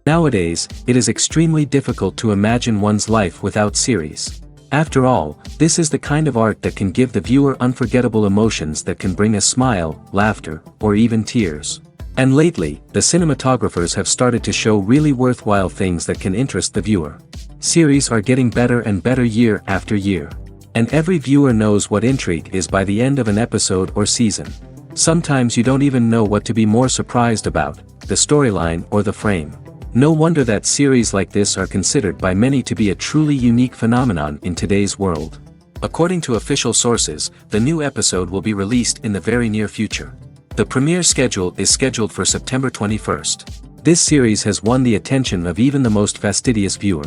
Nowadays, it is extremely difficult to imagine one's life without series. After all, this is the kind of art that can give the viewer unforgettable emotions that can bring a smile, laughter, or even tears. And lately, the cinematographers have started to show really worthwhile things that can interest the viewer. Series are getting better and better year after year. And every viewer knows what intrigue is by the end of an episode or season. Sometimes you don't even know what to be more surprised about, the storyline or the frame. No wonder that series like this are considered by many to be a truly unique phenomenon in today's world. According to official sources, the new episode will be released in the very near future. The premiere schedule is scheduled for September 21st. This series has won the attention of even the most fastidious viewer.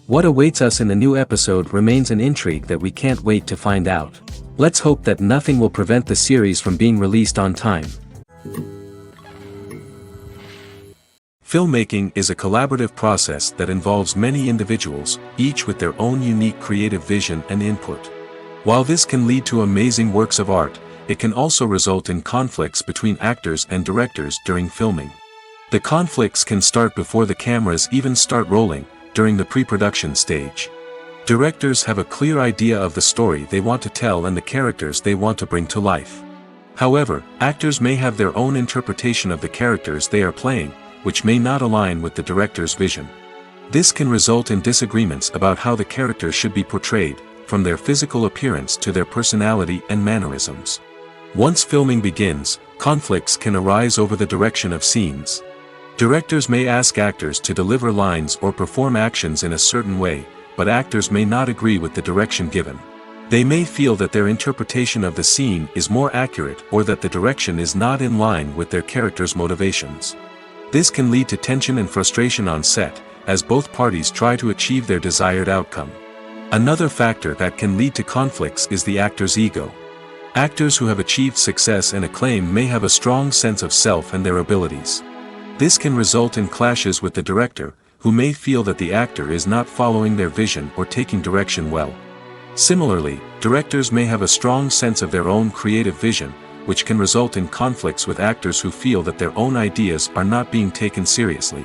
What awaits us in the new episode remains an intrigue that we can't wait to find out. Let's hope that nothing will prevent the series from being released on time. Filmmaking is a collaborative process that involves many individuals, each with their own unique creative vision and input. While this can lead to amazing works of art, it can also result in conflicts between actors and directors during filming. The conflicts can start before the cameras even start rolling, during the pre-production stage. Directors have a clear idea of the story they want to tell and the characters they want to bring to life. However, actors may have their own interpretation of the characters they are playing, which may not align with the director's vision. This can result in disagreements about how the characters should be portrayed, from their physical appearance to their personality and mannerisms. Once filming begins, conflicts can arise over the direction of scenes. Directors may ask actors to deliver lines or perform actions in a certain way, but actors may not agree with the direction given. They may feel that their interpretation of the scene is more accurate or that the direction is not in line with their character's motivations. This can lead to tension and frustration on set, as both parties try to achieve their desired outcome. Another factor that can lead to conflicts is the actor's ego. Actors who have achieved success and acclaim may have a strong sense of self and their abilities. This can result in clashes with the director, who may feel that the actor is not following their vision or taking direction well. Similarly, directors may have a strong sense of their own creative vision, which can result in conflicts with actors who feel that their own ideas are not being taken seriously.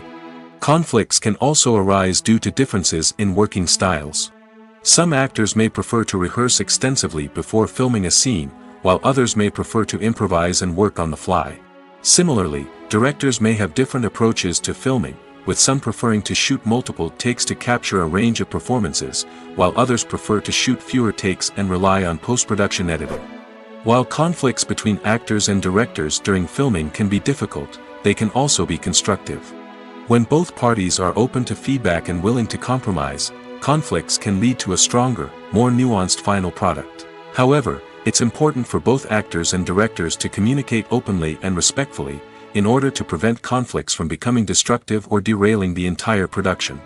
Conflicts can also arise due to differences in working styles. Some actors may prefer to rehearse extensively before filming a scene, while others may prefer to improvise and work on the fly. Similarly, directors may have different approaches to filming, with some preferring to shoot multiple takes to capture a range of performances, while others prefer to shoot fewer takes and rely on post-production editing. While conflicts between actors and directors during filming can be difficult, they can also be constructive. When both parties are open to feedback and willing to compromise, conflicts can lead to a stronger, more nuanced final product. However, it's important for both actors and directors to communicate openly and respectfully, in order to prevent conflicts from becoming destructive or derailing the entire production.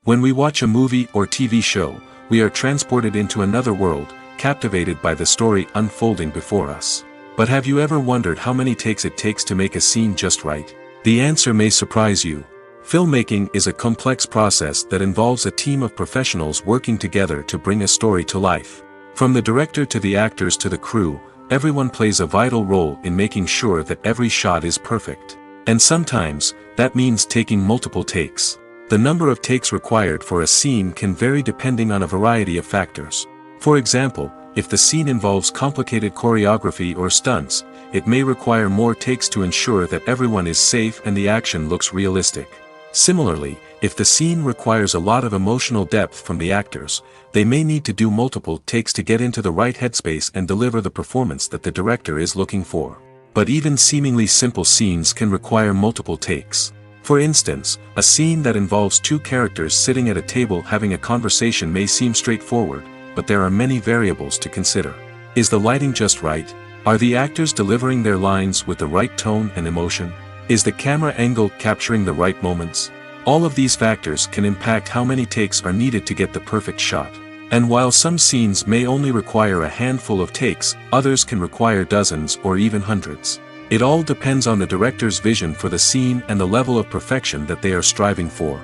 When we watch a movie or TV show, we are transported into another world, captivated by the story unfolding before us. But have you ever wondered how many takes it takes to make a scene just right? The answer may surprise you. Filmmaking is a complex process that involves a team of professionals working together to bring a story to life. From the director to the actors to the crew, everyone plays a vital role in making sure that every shot is perfect. And sometimes, that means taking multiple takes. The number of takes required for a scene can vary depending on a variety of factors. For example, if the scene involves complicated choreography or stunts, it may require more takes to ensure that everyone is safe and the action looks realistic. Similarly, if the scene requires a lot of emotional depth from the actors, they may need to do multiple takes to get into the right headspace and deliver the performance that the director is looking for. But even seemingly simple scenes can require multiple takes. For instance, a scene that involves two characters sitting at a table having a conversation may seem straightforward, but there are many variables to consider. Is the lighting just right? Are the actors delivering their lines with the right tone and emotion? Is the camera angle capturing the right moments? All of these factors can impact how many takes are needed to get the perfect shot. And while some scenes may only require a handful of takes, others can require dozens or even hundreds. It all depends on the director's vision for the scene and the level of perfection that they are striving for.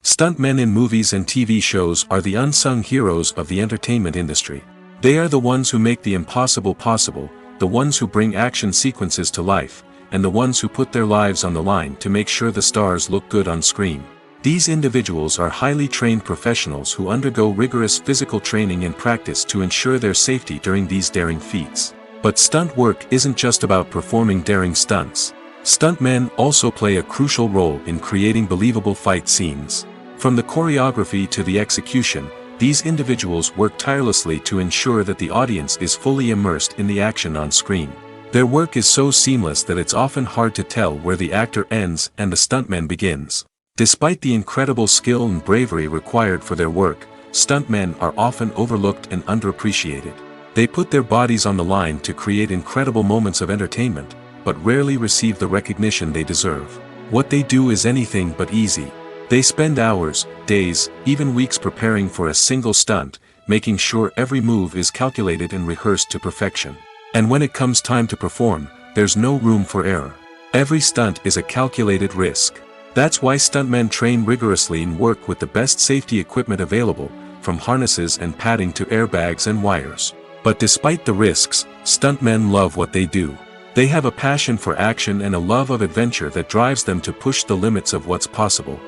Stuntmen in movies and TV shows are the unsung heroes of the entertainment industry. They are the ones who make the impossible possible, the ones who bring action sequences to life, and the ones who put their lives on the line to make sure the stars look good on screen. These individuals are highly trained professionals who undergo rigorous physical training and practice to ensure their safety during these daring feats. But stunt work isn't just about performing daring stunts. Stuntmen also play a crucial role in creating believable fight scenes. From the choreography to the execution, these individuals work tirelessly to ensure that the audience is fully immersed in the action on screen. Their work is so seamless that it's often hard to tell where the actor ends and the stuntman begins. Despite the incredible skill and bravery required for their work, stuntmen are often overlooked and underappreciated. They put their bodies on the line to create incredible moments of entertainment, but rarely receive the recognition they deserve. What they do is anything but easy. They spend hours, days, even weeks preparing for a single stunt, making sure every move is calculated and rehearsed to perfection. And when it comes time to perform, there's no room for error. Every stunt is a calculated risk. That's why stuntmen train rigorously and work with the best safety equipment available, from harnesses and padding to airbags and wires. But despite the risks, stuntmen love what they do. They have a passion for action and a love of adventure that drives them to push the limits of what's possible.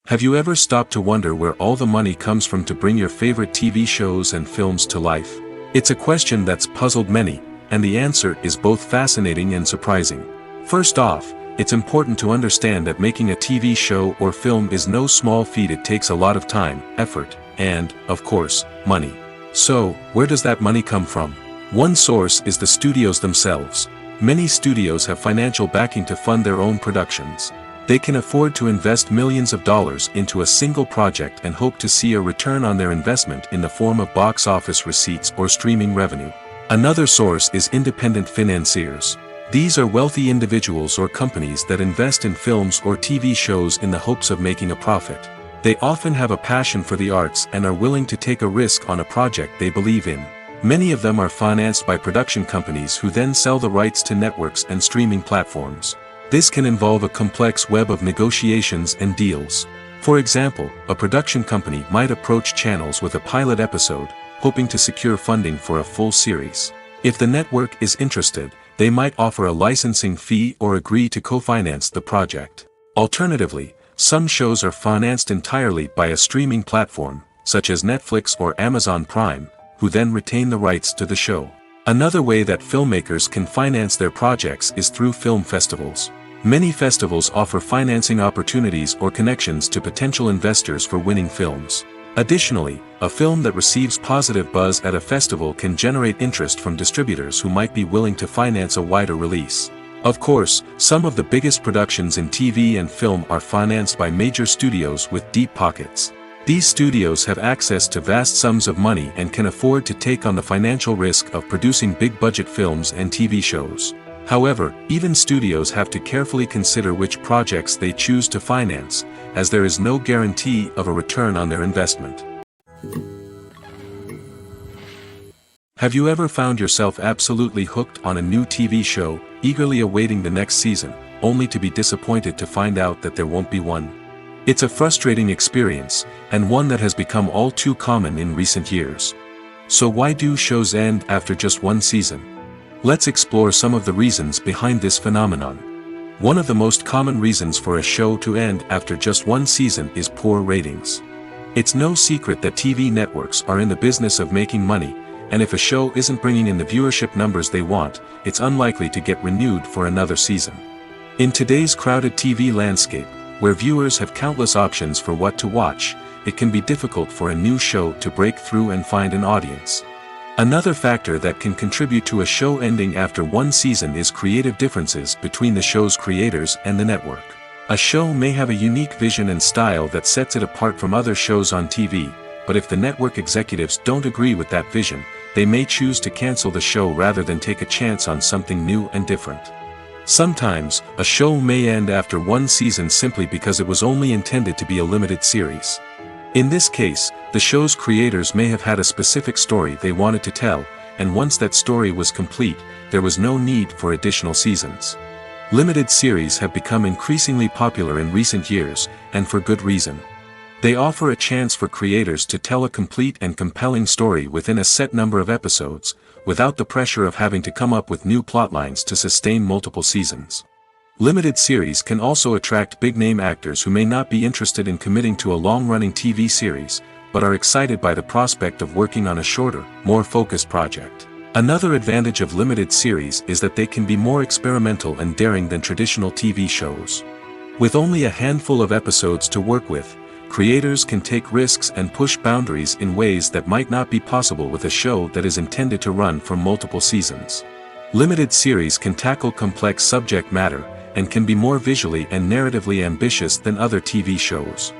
Have you ever stopped to wonder where all the money comes from to bring your favorite TV shows and films to life? It's a question that's puzzled many, and the answer is both fascinating and surprising. First off, it's important to understand that making a TV show or film is no small feat. It takes a lot of time, effort, and, of course, money. So, where does that money come from? One source is the studios themselves. Many studios have financial backing to fund their own productions. They can afford to invest millions of dollars into a single project and hope to see a return on their investment in the form of box office receipts or streaming revenue. Another source is independent financiers. These are wealthy individuals or companies that invest in films or TV shows in the hopes of making a profit. They often have a passion for the arts and are willing to take a risk on a project they believe in. Many of them are financed by production companies who then sell the rights to networks and streaming platforms. This can involve a complex web of negotiations and deals. For example, a production company might approach channels with a pilot episode, hoping to secure funding for a full series. If the network is interested, they might offer a licensing fee or agree to co-finance the project. Alternatively, some shows are financed entirely by a streaming platform, such as Netflix or Amazon Prime, who then retain the rights to the show. Another way that filmmakers can finance their projects is through film festivals. Many festivals offer financing opportunities or connections to potential investors for winning films. Additionally, a film that receives positive buzz at a festival can generate interest from distributors who might be willing to finance a wider release. Of course, some of the biggest productions in TV and film are financed by major studios with deep pockets. These studios have access to vast sums of money and can afford to take on the financial risk of producing big-budget films and TV shows. However, even studios have to carefully consider which projects they choose to finance, as there is no guarantee of a return on their investment. Have you ever found yourself absolutely hooked on a new TV show, eagerly awaiting the next season, only to be disappointed to find out that there won't be one? It's a frustrating experience, and one that has become all too common in recent years. So why do shows end after just one season? Let's explore some of the reasons behind this phenomenon. One of the most common reasons for a show to end after just one season is poor ratings. It's no secret that TV networks are in the business of making money, and if a show isn't bringing in the viewership numbers they want, it's unlikely to get renewed for another season. In today's crowded TV landscape, where viewers have countless options for what to watch, it can be difficult for a new show to break through and find an audience. Another factor that can contribute to a show ending after one season is creative differences between the show's creators and the network. A show may have a unique vision and style that sets it apart from other shows on TV, but if the network executives don't agree with that vision, they may choose to cancel the show rather than take a chance on something new and different. Sometimes, a show may end after one season simply because it was only intended to be a limited series. In this case, the show's creators may have had a specific story they wanted to tell, and once that story was complete, there was no need for additional seasons. Limited series have become increasingly popular in recent years, and for good reason. They offer a chance for creators to tell a complete and compelling story within a set number of episodes, without the pressure of having to come up with new plotlines to sustain multiple seasons. Limited series can also attract big-name actors who may not be interested in committing to a long-running TV series, but are excited by the prospect of working on a shorter, more focused project. Another advantage of limited series is that they can be more experimental and daring than traditional TV shows. With only a handful of episodes to work with, creators can take risks and push boundaries in ways that might not be possible with a show that is intended to run for multiple seasons. Limited series can tackle complex subject matter, and can be more visually and narratively ambitious than other TV shows.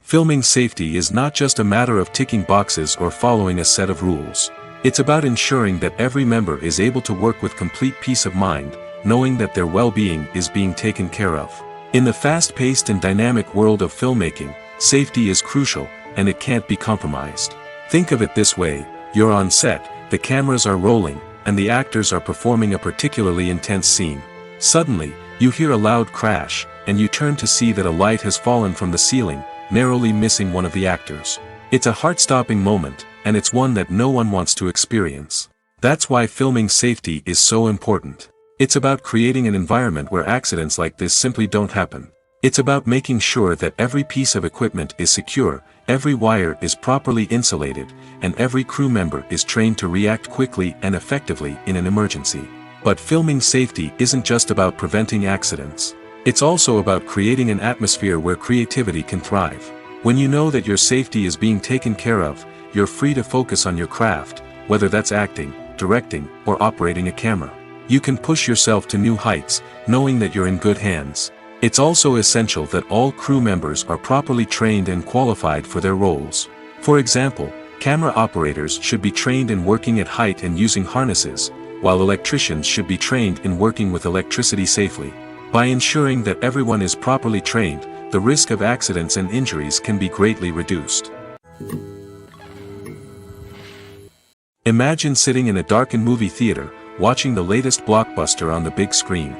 Filming safety is not just a matter of ticking boxes or following a set of rules. It's about ensuring that every member is able to work with complete peace of mind, knowing that their well-being is being taken care of. In the fast-paced and dynamic world of filmmaking, safety is crucial, and it can't be compromised. Think of it this way: you're on set, the cameras are rolling, and the actors are performing a particularly intense scene. Suddenly, you hear a loud crash, and you turn to see that a light has fallen from the ceiling, narrowly missing one of the actors. It's a heart-stopping moment, and it's one that no one wants to experience. That's why filming safety is so important. It's about creating an environment where accidents like this simply don't happen. It's about making sure that every piece of equipment is secure, every wire is properly insulated, and every crew member is trained to react quickly and effectively in an emergency. But filming safety isn't just about preventing accidents. It's also about creating an atmosphere where creativity can thrive. When you know that your safety is being taken care of, you're free to focus on your craft, whether that's acting, directing, or operating a camera. You can push yourself to new heights, knowing that you're in good hands. It's also essential that all crew members are properly trained and qualified for their roles. For example, camera operators should be trained in working at height and using harnesses, while electricians should be trained in working with electricity safely. By ensuring that everyone is properly trained, the risk of accidents and injuries can be greatly reduced. Imagine sitting in a darkened movie theater, watching the latest blockbuster on the big screen.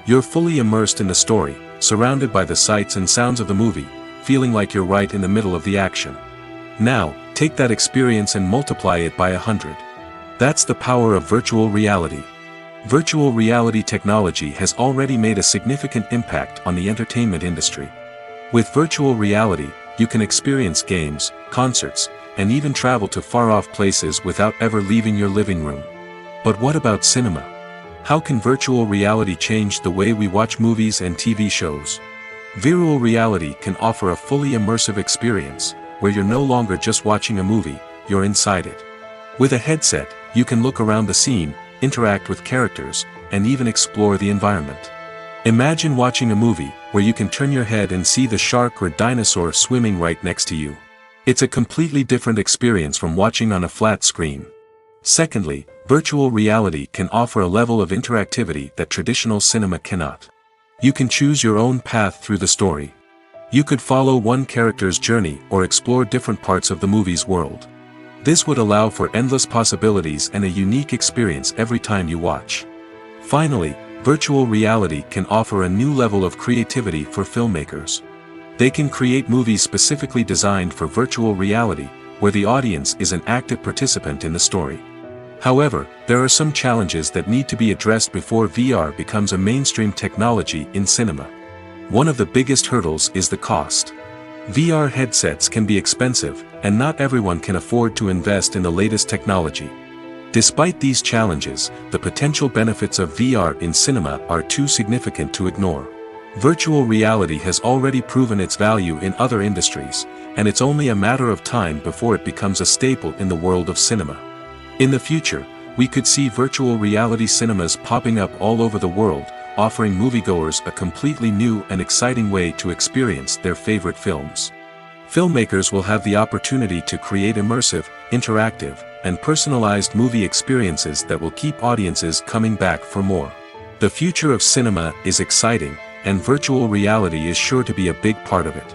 You're fully immersed in the story, surrounded by the sights and sounds of the movie, feeling like you're right in the middle of the action. Now, take that experience and multiply it by 100. That's the power of virtual reality. Virtual reality technology has already made a significant impact on the entertainment industry. With virtual reality, you can experience games, concerts, and even travel to far-off places without ever leaving your living room. But what about cinema? How can virtual reality change the way we watch movies and TV shows? Virtual reality can offer a fully immersive experience, where you're no longer just watching a movie, you're inside it. With a headset, you can look around the scene, interact with characters, and even explore the environment. Imagine watching a movie, where you can turn your head and see the shark or dinosaur swimming right next to you. It's a completely different experience from watching on a flat screen. Secondly, virtual reality can offer a level of interactivity that traditional cinema cannot. You can choose your own path through the story. You could follow one character's journey or explore different parts of the movie's world. This would allow for endless possibilities and a unique experience every time you watch. Finally, virtual reality can offer a new level of creativity for filmmakers. They can create movies specifically designed for virtual reality, where the audience is an active participant in the story. However, there are some challenges that need to be addressed before VR becomes a mainstream technology in cinema. One of the biggest hurdles is the cost. VR headsets can be expensive, and not everyone can afford to invest in the latest technology. Despite these challenges, the potential benefits of VR in cinema are too significant to ignore. Virtual reality has already proven its value in other industries, and it's only a matter of time before it becomes a staple in the world of cinema. In the future, we could see virtual reality cinemas popping up all over the world, offering moviegoers a completely new and exciting way to experience their favorite films. Filmmakers will have the opportunity to create immersive, interactive, and personalized movie experiences that will keep audiences coming back for more. The future of cinema is exciting, and virtual reality is sure to be a big part of it.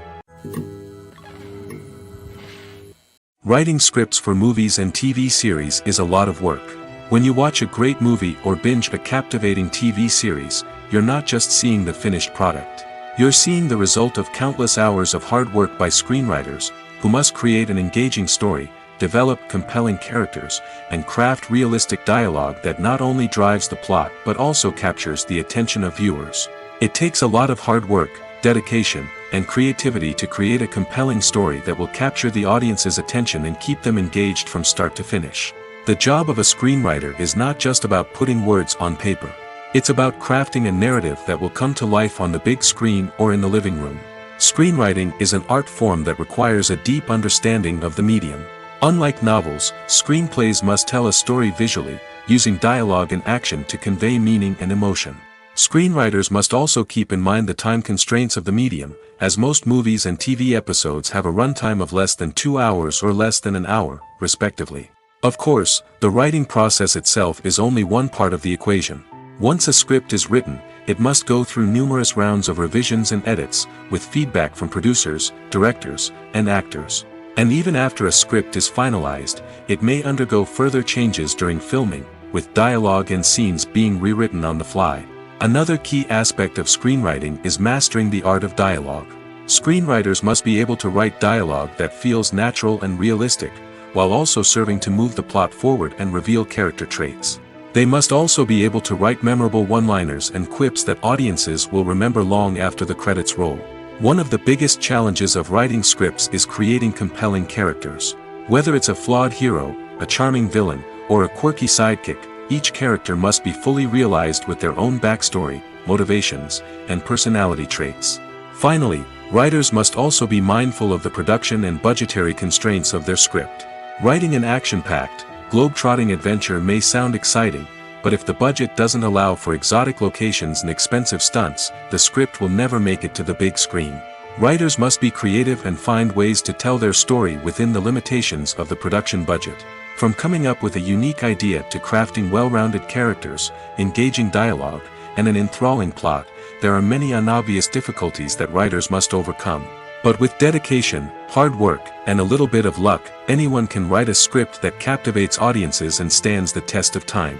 Writing scripts for movies and TV series is a lot of work. When you watch a great movie or binge a captivating TV series, you're not just seeing the finished product. You're seeing the result of countless hours of hard work by screenwriters, who must create an engaging story, develop compelling characters, and craft realistic dialogue that not only drives the plot but also captures the attention of viewers. It takes a lot of hard work, dedication, and creativity to create a compelling story that will capture the audience's attention and keep them engaged from start to finish. The job of a screenwriter is not just about putting words on paper. It's about crafting a narrative that will come to life on the big screen or in the living room. Screenwriting is an art form that requires a deep understanding of the medium. Unlike novels, screenplays must tell a story visually, using dialogue and action to convey meaning and emotion. Screenwriters must also keep in mind the time constraints of the medium, as most movies and TV episodes have a runtime of less than 2 hours or less than an hour, respectively. Of course, the writing process itself is only one part of the equation. Once a script is written, it must go through numerous rounds of revisions and edits, with feedback from producers, directors, and actors. And even after a script is finalized, it may undergo further changes during filming, with dialogue and scenes being rewritten on the fly. Another key aspect of screenwriting is mastering the art of dialogue. Screenwriters must be able to write dialogue that feels natural and realistic, while also serving to move the plot forward and reveal character traits. They must also be able to write memorable one-liners and quips that audiences will remember long after the credits roll. One of the biggest challenges of writing scripts is creating compelling characters. Whether it's a flawed hero, a charming villain, or a quirky sidekick, each character must be fully realized with their own backstory, motivations, and personality traits. Finally, writers must also be mindful of the production and budgetary constraints of their script. Writing an action-packed, globe-trotting adventure may sound exciting, but if the budget doesn't allow for exotic locations and expensive stunts, the script will never make it to the big screen. Writers must be creative and find ways to tell their story within the limitations of the production budget. From coming up with a unique idea to crafting well-rounded characters, engaging dialogue, and an enthralling plot, there are many unobvious difficulties that writers must overcome. But with dedication, hard work, and a little bit of luck, anyone can write a script that captivates audiences and stands the test of time.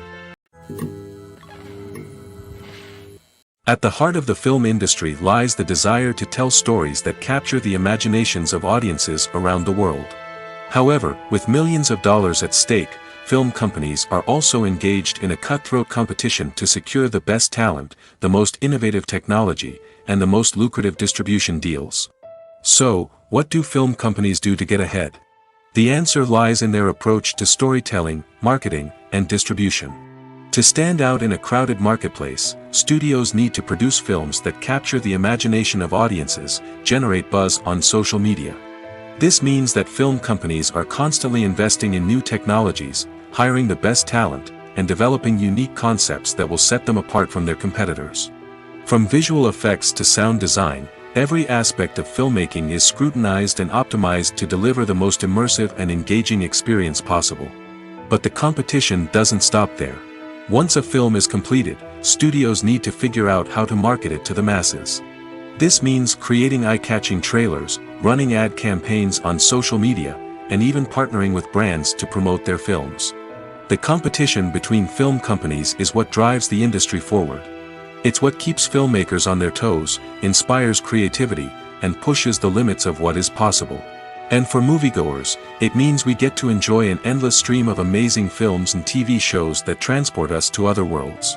At the heart of the film industry lies the desire to tell stories that capture the imaginations of audiences around the world. However, with millions of dollars at stake, film companies are also engaged in a cutthroat competition to secure the best talent, the most innovative technology, and the most lucrative distribution deals. So, what do film companies do to get ahead? The answer lies in their approach to storytelling, marketing, and distribution. To stand out in a crowded marketplace, studios need to produce films that capture the imagination of audiences, generate buzz on social media. This means that film companies are constantly investing in new technologies, hiring the best talent, and developing unique concepts that will set them apart from their competitors. From visual effects to sound design, every aspect of filmmaking is scrutinized and optimized to deliver the most immersive and engaging experience possible. But the competition doesn't stop there. Once a film is completed, studios need to figure out how to market it to the masses. This means creating eye-catching trailers, running ad campaigns on social media, and even partnering with brands to promote their films. The competition between film companies is what drives the industry forward. It's what keeps filmmakers on their toes, inspires creativity, and pushes the limits of what is possible. And for moviegoers, it means we get to enjoy an endless stream of amazing films and TV shows that transport us to other worlds.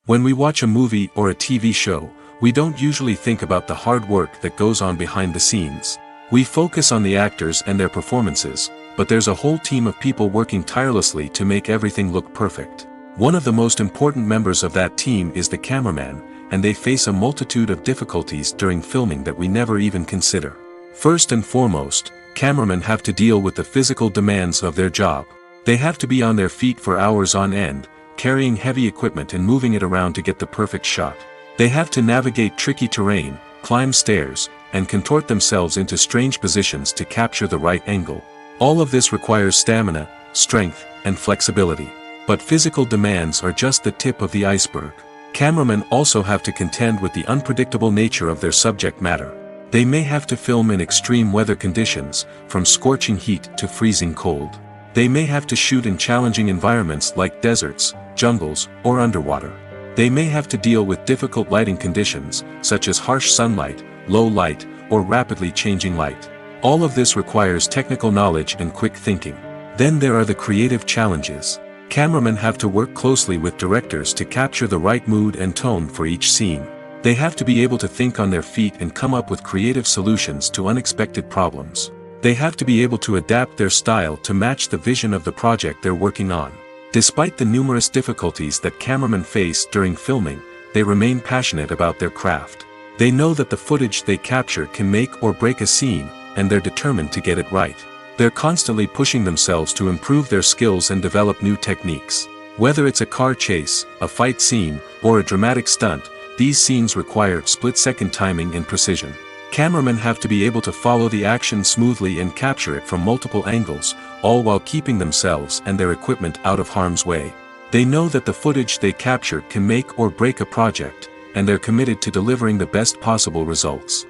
When we watch a movie or a TV show, we don't usually think about the hard work that goes on behind the scenes. We focus on the actors and their performances, but there's a whole team of people working tirelessly to make everything look perfect. One of the most important members of that team is the cameraman, and they face a multitude of difficulties during filming that we never even consider. First and foremost, cameramen have to deal with the physical demands of their job. They have to be on their feet for hours on end, carrying heavy equipment and moving it around to get the perfect shot. They have to navigate tricky terrain, climb stairs, and contort themselves into strange positions to capture the right angle. All of this requires stamina, strength, and flexibility. But physical demands are just the tip of the iceberg. Cameramen also have to contend with the unpredictable nature of their subject matter. They may have to film in extreme weather conditions, from scorching heat to freezing cold. They may have to shoot in challenging environments like deserts, jungles, or underwater. They may have to deal with difficult lighting conditions, such as harsh sunlight, low light, or rapidly changing light. All of this requires technical knowledge and quick thinking. Then there are the creative challenges. Cameramen have to work closely with directors to capture the right mood and tone for each scene. They have to be able to think on their feet and come up with creative solutions to unexpected problems. They have to be able to adapt their style to match the vision of the project they're working on. Despite the numerous difficulties that cameramen face during filming, they remain passionate about their craft. They know that the footage they capture can make or break a scene, and they're determined to get it right. They're constantly pushing themselves to improve their skills and develop new techniques. Whether it's a car chase, a fight scene, or a dramatic stunt, these scenes require split-second timing and precision. Cameramen have to be able to follow the action smoothly and capture it from multiple angles, all while keeping themselves and their equipment out of harm's way. They know that the footage they capture can make or break a project, and they're committed to delivering the best possible results.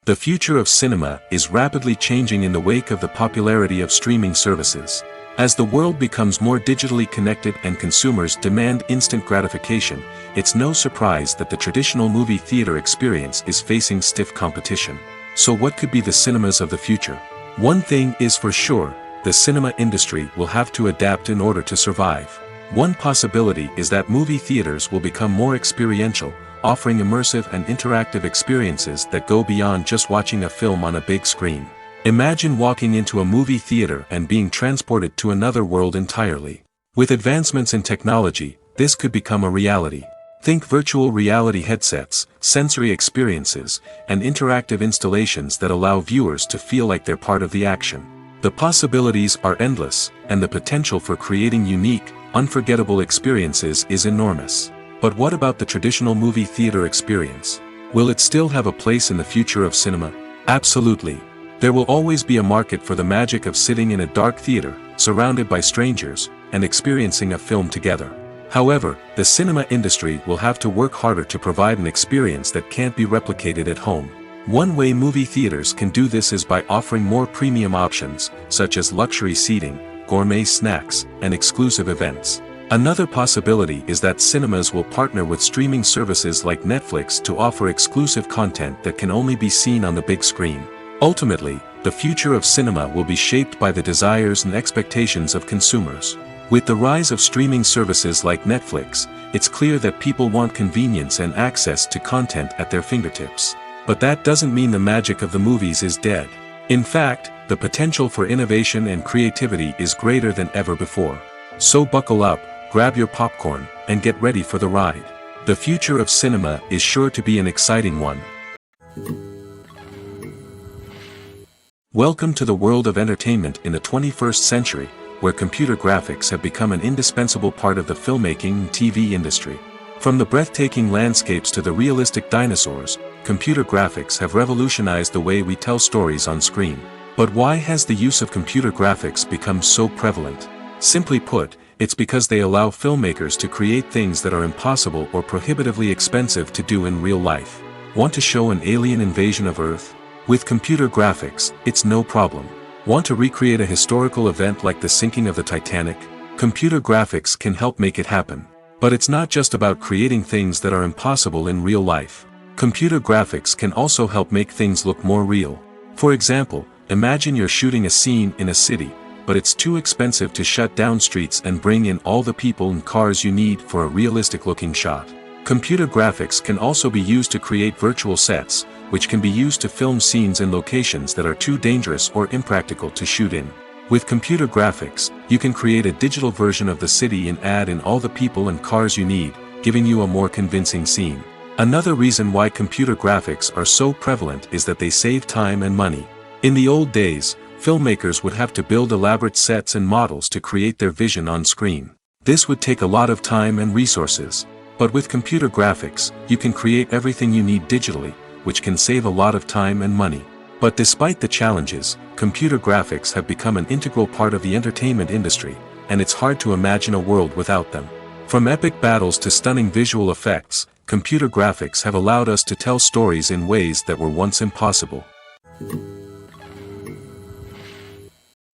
The future of cinema is rapidly changing in the wake of the popularity of streaming services. As the world becomes more digitally connected and consumers demand instant gratification, it's no surprise that the traditional movie theater experience is facing stiff competition. So what could be the cinemas of the future? One thing is for sure, the cinema industry will have to adapt in order to survive. One possibility is that movie theaters will become more experiential, offering immersive and interactive experiences that go beyond just watching a film on a big screen. Imagine walking into a movie theater and being transported to another world entirely. With advancements in technology, this could become a reality. Think virtual reality headsets, sensory experiences, and interactive installations that allow viewers to feel like they're part of the action. The possibilities are endless, and the potential for creating unique, unforgettable experiences is enormous. But what about the traditional movie theater experience? Will it still have a place in the future of cinema? Absolutely. There will always be a market for the magic of sitting in a dark theater, surrounded by strangers, and experiencing a film together. However, the cinema industry will have to work harder to provide an experience that can't be replicated at home. One way movie theaters can do this is by offering more premium options, such as luxury seating, gourmet snacks, and exclusive events. Another possibility is that cinemas will partner with streaming services like Netflix to offer exclusive content that can only be seen on the big screen. Ultimately, the future of cinema will be shaped by the desires and expectations of consumers. With the rise of streaming services like Netflix, it's clear that people want convenience and access to content at their fingertips. But that doesn't mean the magic of the movies is dead. In fact, the potential for innovation and creativity is greater than ever before. So buckle up, grab your popcorn, and get ready for the ride. The future of cinema is sure to be an exciting one. Welcome to the world of entertainment in the 21st century, where computer graphics have become an indispensable part of the filmmaking and TV industry. From the breathtaking landscapes to the realistic dinosaurs, computer graphics have revolutionized the way we tell stories on screen. But why has the use of computer graphics become so prevalent? Simply put, it's because they allow filmmakers to create things that are impossible or prohibitively expensive to do in real life. Want to show an alien invasion of Earth? With computer graphics, it's no problem. Want to recreate a historical event like the sinking of the Titanic? Computer graphics can help make it happen. But it's not just about creating things that are impossible in real life. Computer graphics can also help make things look more real. For example, imagine you're shooting a scene in a city, but it's too expensive to shut down streets and bring in all the people and cars you need for a realistic-looking shot. Computer graphics can also be used to create virtual sets, which can be used to film scenes in locations that are too dangerous or impractical to shoot in. With computer graphics, you can create a digital version of the city and add in all the people and cars you need, giving you a more convincing scene. Another reason why computer graphics are so prevalent is that they save time and money. In the old days, filmmakers would have to build elaborate sets and models to create their vision on screen. This would take a lot of time and resources. But with computer graphics, you can create everything you need digitally, which can save a lot of time and money. But despite the challenges, computer graphics have become an integral part of the entertainment industry, and it's hard to imagine a world without them. From epic battles to stunning visual effects, computer graphics have allowed us to tell stories in ways that were once impossible.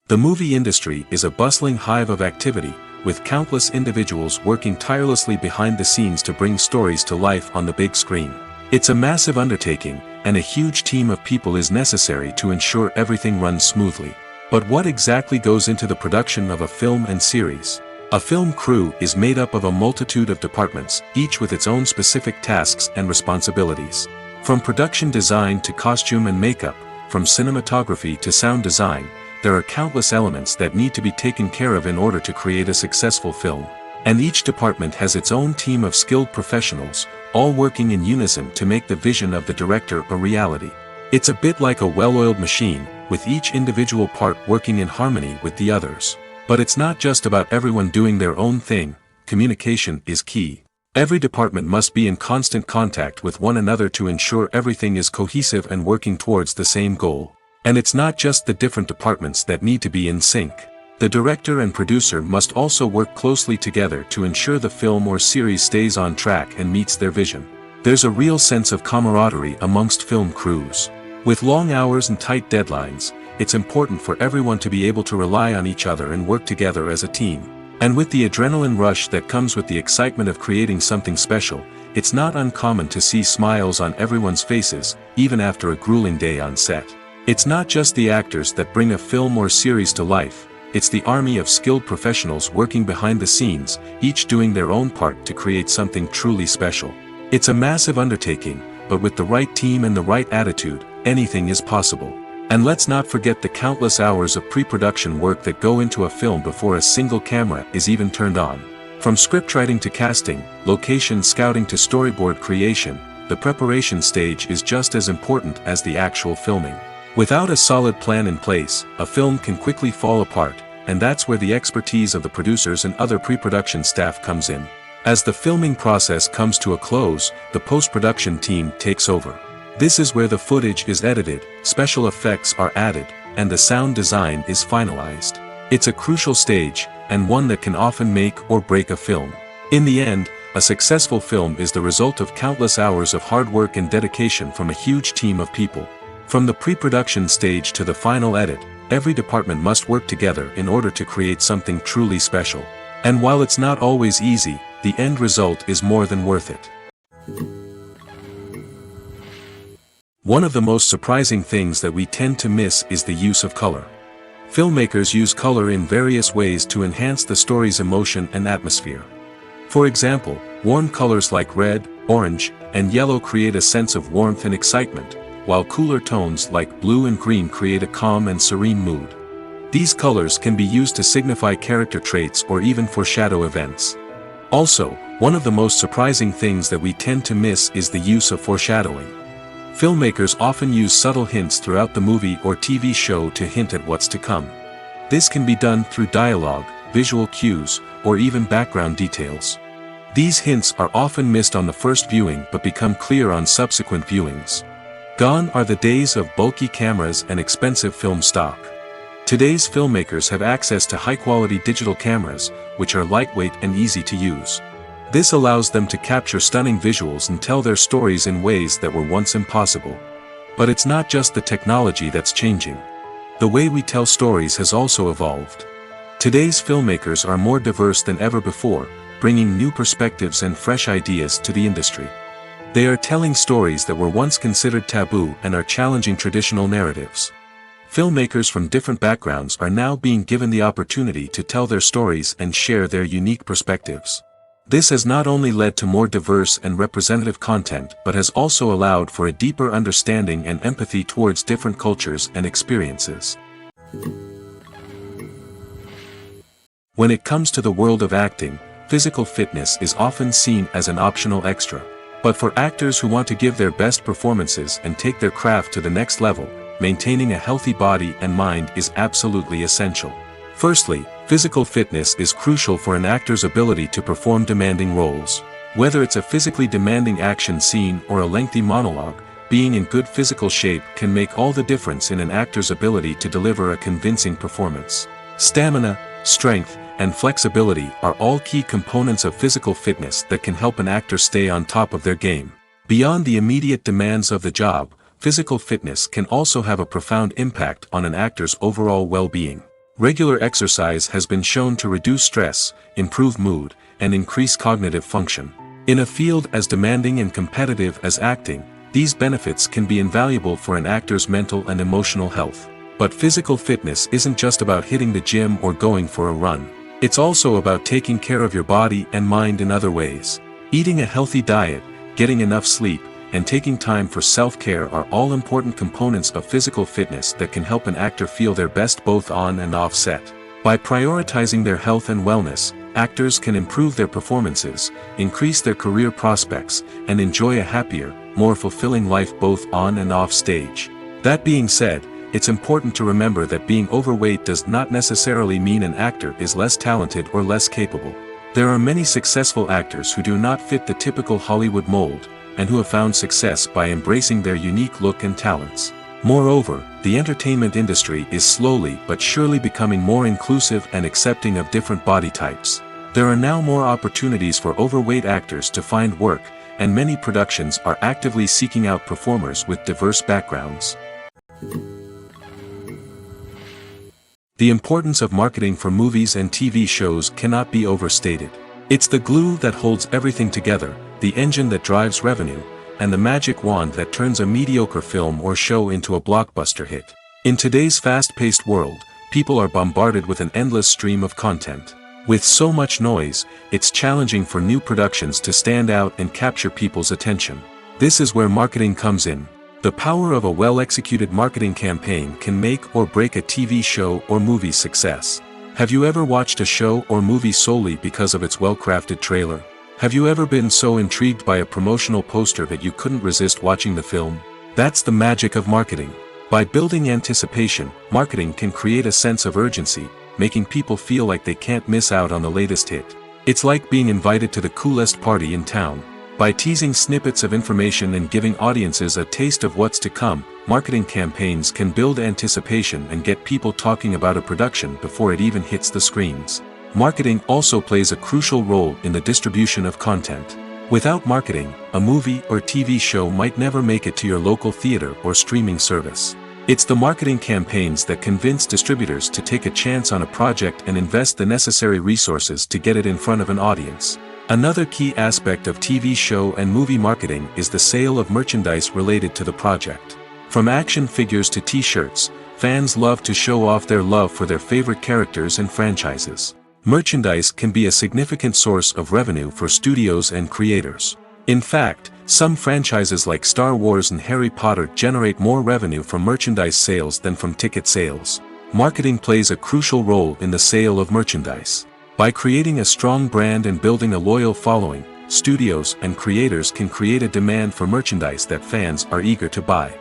The movie industry is a bustling hive of activity, with countless individuals working tirelessly behind the scenes to bring stories to life on the big screen. It's a massive undertaking, and a huge team of people is necessary to ensure everything runs smoothly. But what exactly goes into the production of a film and series? A film crew is made up of a multitude of departments, each with its own specific tasks and responsibilities. From production design to costume and makeup, from cinematography to sound design, there are countless elements that need to be taken care of in order to create a successful film. And each department has its own team of skilled professionals, all working in unison to make the vision of the director a reality. It's a bit like a well-oiled machine, with each individual part working in harmony with the others. But it's not just about everyone doing their own thing. Communication is key. Every department must be in constant contact with one another to ensure everything is cohesive and working towards the same goal. And it's not just the different departments that need to be in sync. The director and producer must also work closely together to ensure the film or series stays on track and meets their vision. There's a real sense of camaraderie amongst film crews. With long hours and tight deadlines, it's important for everyone to be able to rely on each other and work together as a team. And with the adrenaline rush that comes with the excitement of creating something special, it's not uncommon to see smiles on everyone's faces, even after a grueling day on set. It's not just the actors that bring a film or series to life, it's the army of skilled professionals working behind the scenes, each doing their own part to create something truly special. It's a massive undertaking, but with the right team and the right attitude, anything is possible. And let's not forget the countless hours of pre-production work that go into a film before a single camera is even turned on. From scriptwriting to casting, location scouting to storyboard creation, the preparation stage is just as important as the actual filming. Without a solid plan in place, a film can quickly fall apart, and that's where the expertise of the producers and other pre-production staff comes in. As the filming process comes to a close, the post-production team takes over. This is where the footage is edited, special effects are added, and the sound design is finalized. It's a crucial stage, and one that can often make or break a film. In the end, a successful film is the result of countless hours of hard work and dedication from a huge team of people. From the pre-production stage to the final edit, every department must work together in order to create something truly special. And while it's not always easy, the end result is more than worth it. One of the most surprising things that we tend to miss is the use of color. Filmmakers use color in various ways to enhance the story's emotion and atmosphere. For example, warm colors like red, orange, and yellow create a sense of warmth and excitement, while cooler tones like blue and green create a calm and serene mood. These colors can be used to signify character traits or even foreshadow events. Also, one of the most surprising things that we tend to miss is the use of foreshadowing. Filmmakers often use subtle hints throughout the movie or TV show to hint at what's to come. This can be done through dialogue, visual cues, or even background details. These hints are often missed on the first viewing but become clear on subsequent viewings. Gone are the days of bulky cameras and expensive film stock. Today's filmmakers have access to high-quality digital cameras, which are lightweight and easy to use. This allows them to capture stunning visuals and tell their stories in ways that were once impossible. But it's not just the technology that's changing. The way we tell stories has also evolved. Today's filmmakers are more diverse than ever before, bringing new perspectives and fresh ideas to the industry. They are telling stories that were once considered taboo and are challenging traditional narratives. Filmmakers from different backgrounds are now being given the opportunity to tell their stories and share their unique perspectives. This has not only led to more diverse and representative content but has also allowed for a deeper understanding and empathy towards different cultures and experiences. When it comes to the world of acting, physical fitness is often seen as an optional extra. But for actors who want to give their best performances and take their craft to the next level, maintaining a healthy body and mind is absolutely essential. Firstly, physical fitness is crucial for an actor's ability to perform demanding roles. Whether it's a physically demanding action scene or a lengthy monologue, being in good physical shape can make all the difference in an actor's ability to deliver a convincing performance. Stamina, strength, and flexibility are all key components of physical fitness that can help an actor stay on top of their game. Beyond the immediate demands of the job, physical fitness can also have a profound impact on an actor's overall well-being. Regular exercise has been shown to reduce stress, improve mood, and increase cognitive function. In a field as demanding and competitive as acting, these benefits can be invaluable for an actor's mental and emotional health. But physical fitness isn't just about hitting the gym or going for a run. It's also about taking care of your body and mind in other ways. Eating a healthy diet, getting enough sleep, and taking time for self-care are all important components of physical fitness that can help an actor feel their best both on and off set. By prioritizing their health and wellness, actors can improve their performances, increase their career prospects, and enjoy a happier, more fulfilling life both on and off stage. That being said, it's important to remember that being overweight does not necessarily mean an actor is less talented or less capable. There are many successful actors who do not fit the typical Hollywood mold, and who have found success by embracing their unique look and talents. Moreover, the entertainment industry is slowly but surely becoming more inclusive and accepting of different body types. There are now more opportunities for overweight actors to find work, and many productions are actively seeking out performers with diverse backgrounds. The importance of marketing for movies and TV shows cannot be overstated. It's the glue that holds everything together, the engine that drives revenue, and the magic wand that turns a mediocre film or show into a blockbuster hit. In today's fast-paced world, people are bombarded with an endless stream of content. With so much noise, it's challenging for new productions to stand out and capture people's attention. This is where marketing comes in. The power of a well-executed marketing campaign can make or break a TV show or movie's success. Have you ever watched a show or movie solely because of its well-crafted trailer? Have you ever been so intrigued by a promotional poster that you couldn't resist watching the film? That's the magic of marketing. By building anticipation, marketing can create a sense of urgency, making people feel like they can't miss out on the latest hit. It's like being invited to the coolest party in town. By teasing snippets of information and giving audiences a taste of what's to come, marketing campaigns can build anticipation and get people talking about a production before it even hits the screens. Marketing also plays a crucial role in the distribution of content. Without marketing, a movie or TV show might never make it to your local theater or streaming service. It's the marketing campaigns that convince distributors to take a chance on a project and invest the necessary resources to get it in front of an audience. Another key aspect of TV show and movie marketing is the sale of merchandise related to the project. From action figures to t-shirts, fans love to show off their love for their favorite characters and franchises. Merchandise can be a significant source of revenue for studios and creators. In fact, some franchises like Star Wars and Harry Potter generate more revenue from merchandise sales than from ticket sales. Marketing plays a crucial role in the sale of merchandise. By creating a strong brand and building a loyal following, studios and creators can create a demand for merchandise that fans are eager to buy.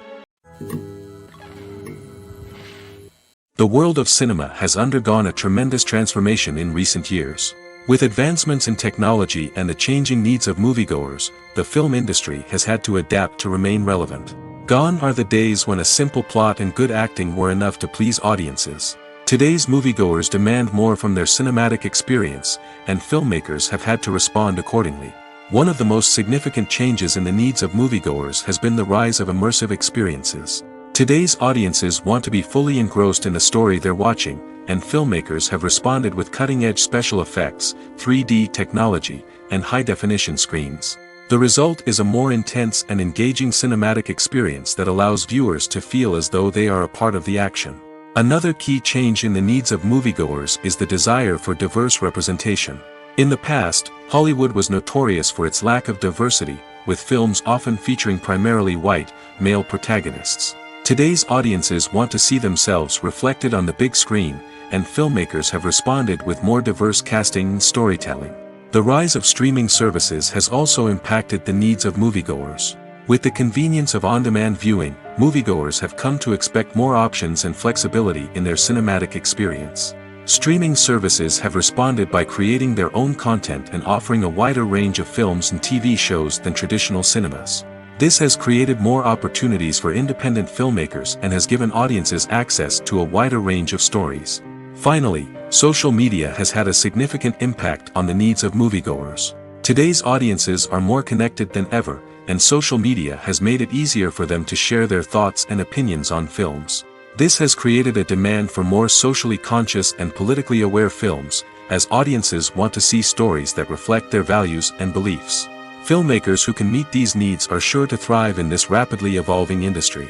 The world of cinema has undergone a tremendous transformation in recent years. With advancements in technology and the changing needs of moviegoers, the film industry has had to adapt to remain relevant. Gone are the days when a simple plot and good acting were enough to please audiences. Today's moviegoers demand more from their cinematic experience, and filmmakers have had to respond accordingly. One of the most significant changes in the needs of moviegoers has been the rise of immersive experiences. Today's audiences want to be fully engrossed in the story they're watching, and filmmakers have responded with cutting-edge special effects, 3D technology, and high-definition screens. The result is a more intense and engaging cinematic experience that allows viewers to feel as though they are a part of the action. Another key change in the needs of moviegoers is the desire for diverse representation. In the past, Hollywood was notorious for its lack of diversity, with films often featuring primarily white, male protagonists. Today's audiences want to see themselves reflected on the big screen, and filmmakers have responded with more diverse casting and storytelling. The rise of streaming services has also impacted the needs of moviegoers. With the convenience of on-demand viewing, moviegoers have come to expect more options and flexibility in their cinematic experience. Streaming services have responded by creating their own content and offering a wider range of films and TV shows than traditional cinemas. This has created more opportunities for independent filmmakers and has given audiences access to a wider range of stories. Finally, social media has had a significant impact on the needs of moviegoers. Today's audiences are more connected than ever, and social media has made it easier for them to share their thoughts and opinions on films. This has created a demand for more socially conscious and politically aware films, as audiences want to see stories that reflect their values and beliefs. Filmmakers who can meet these needs are sure to thrive in this rapidly evolving industry.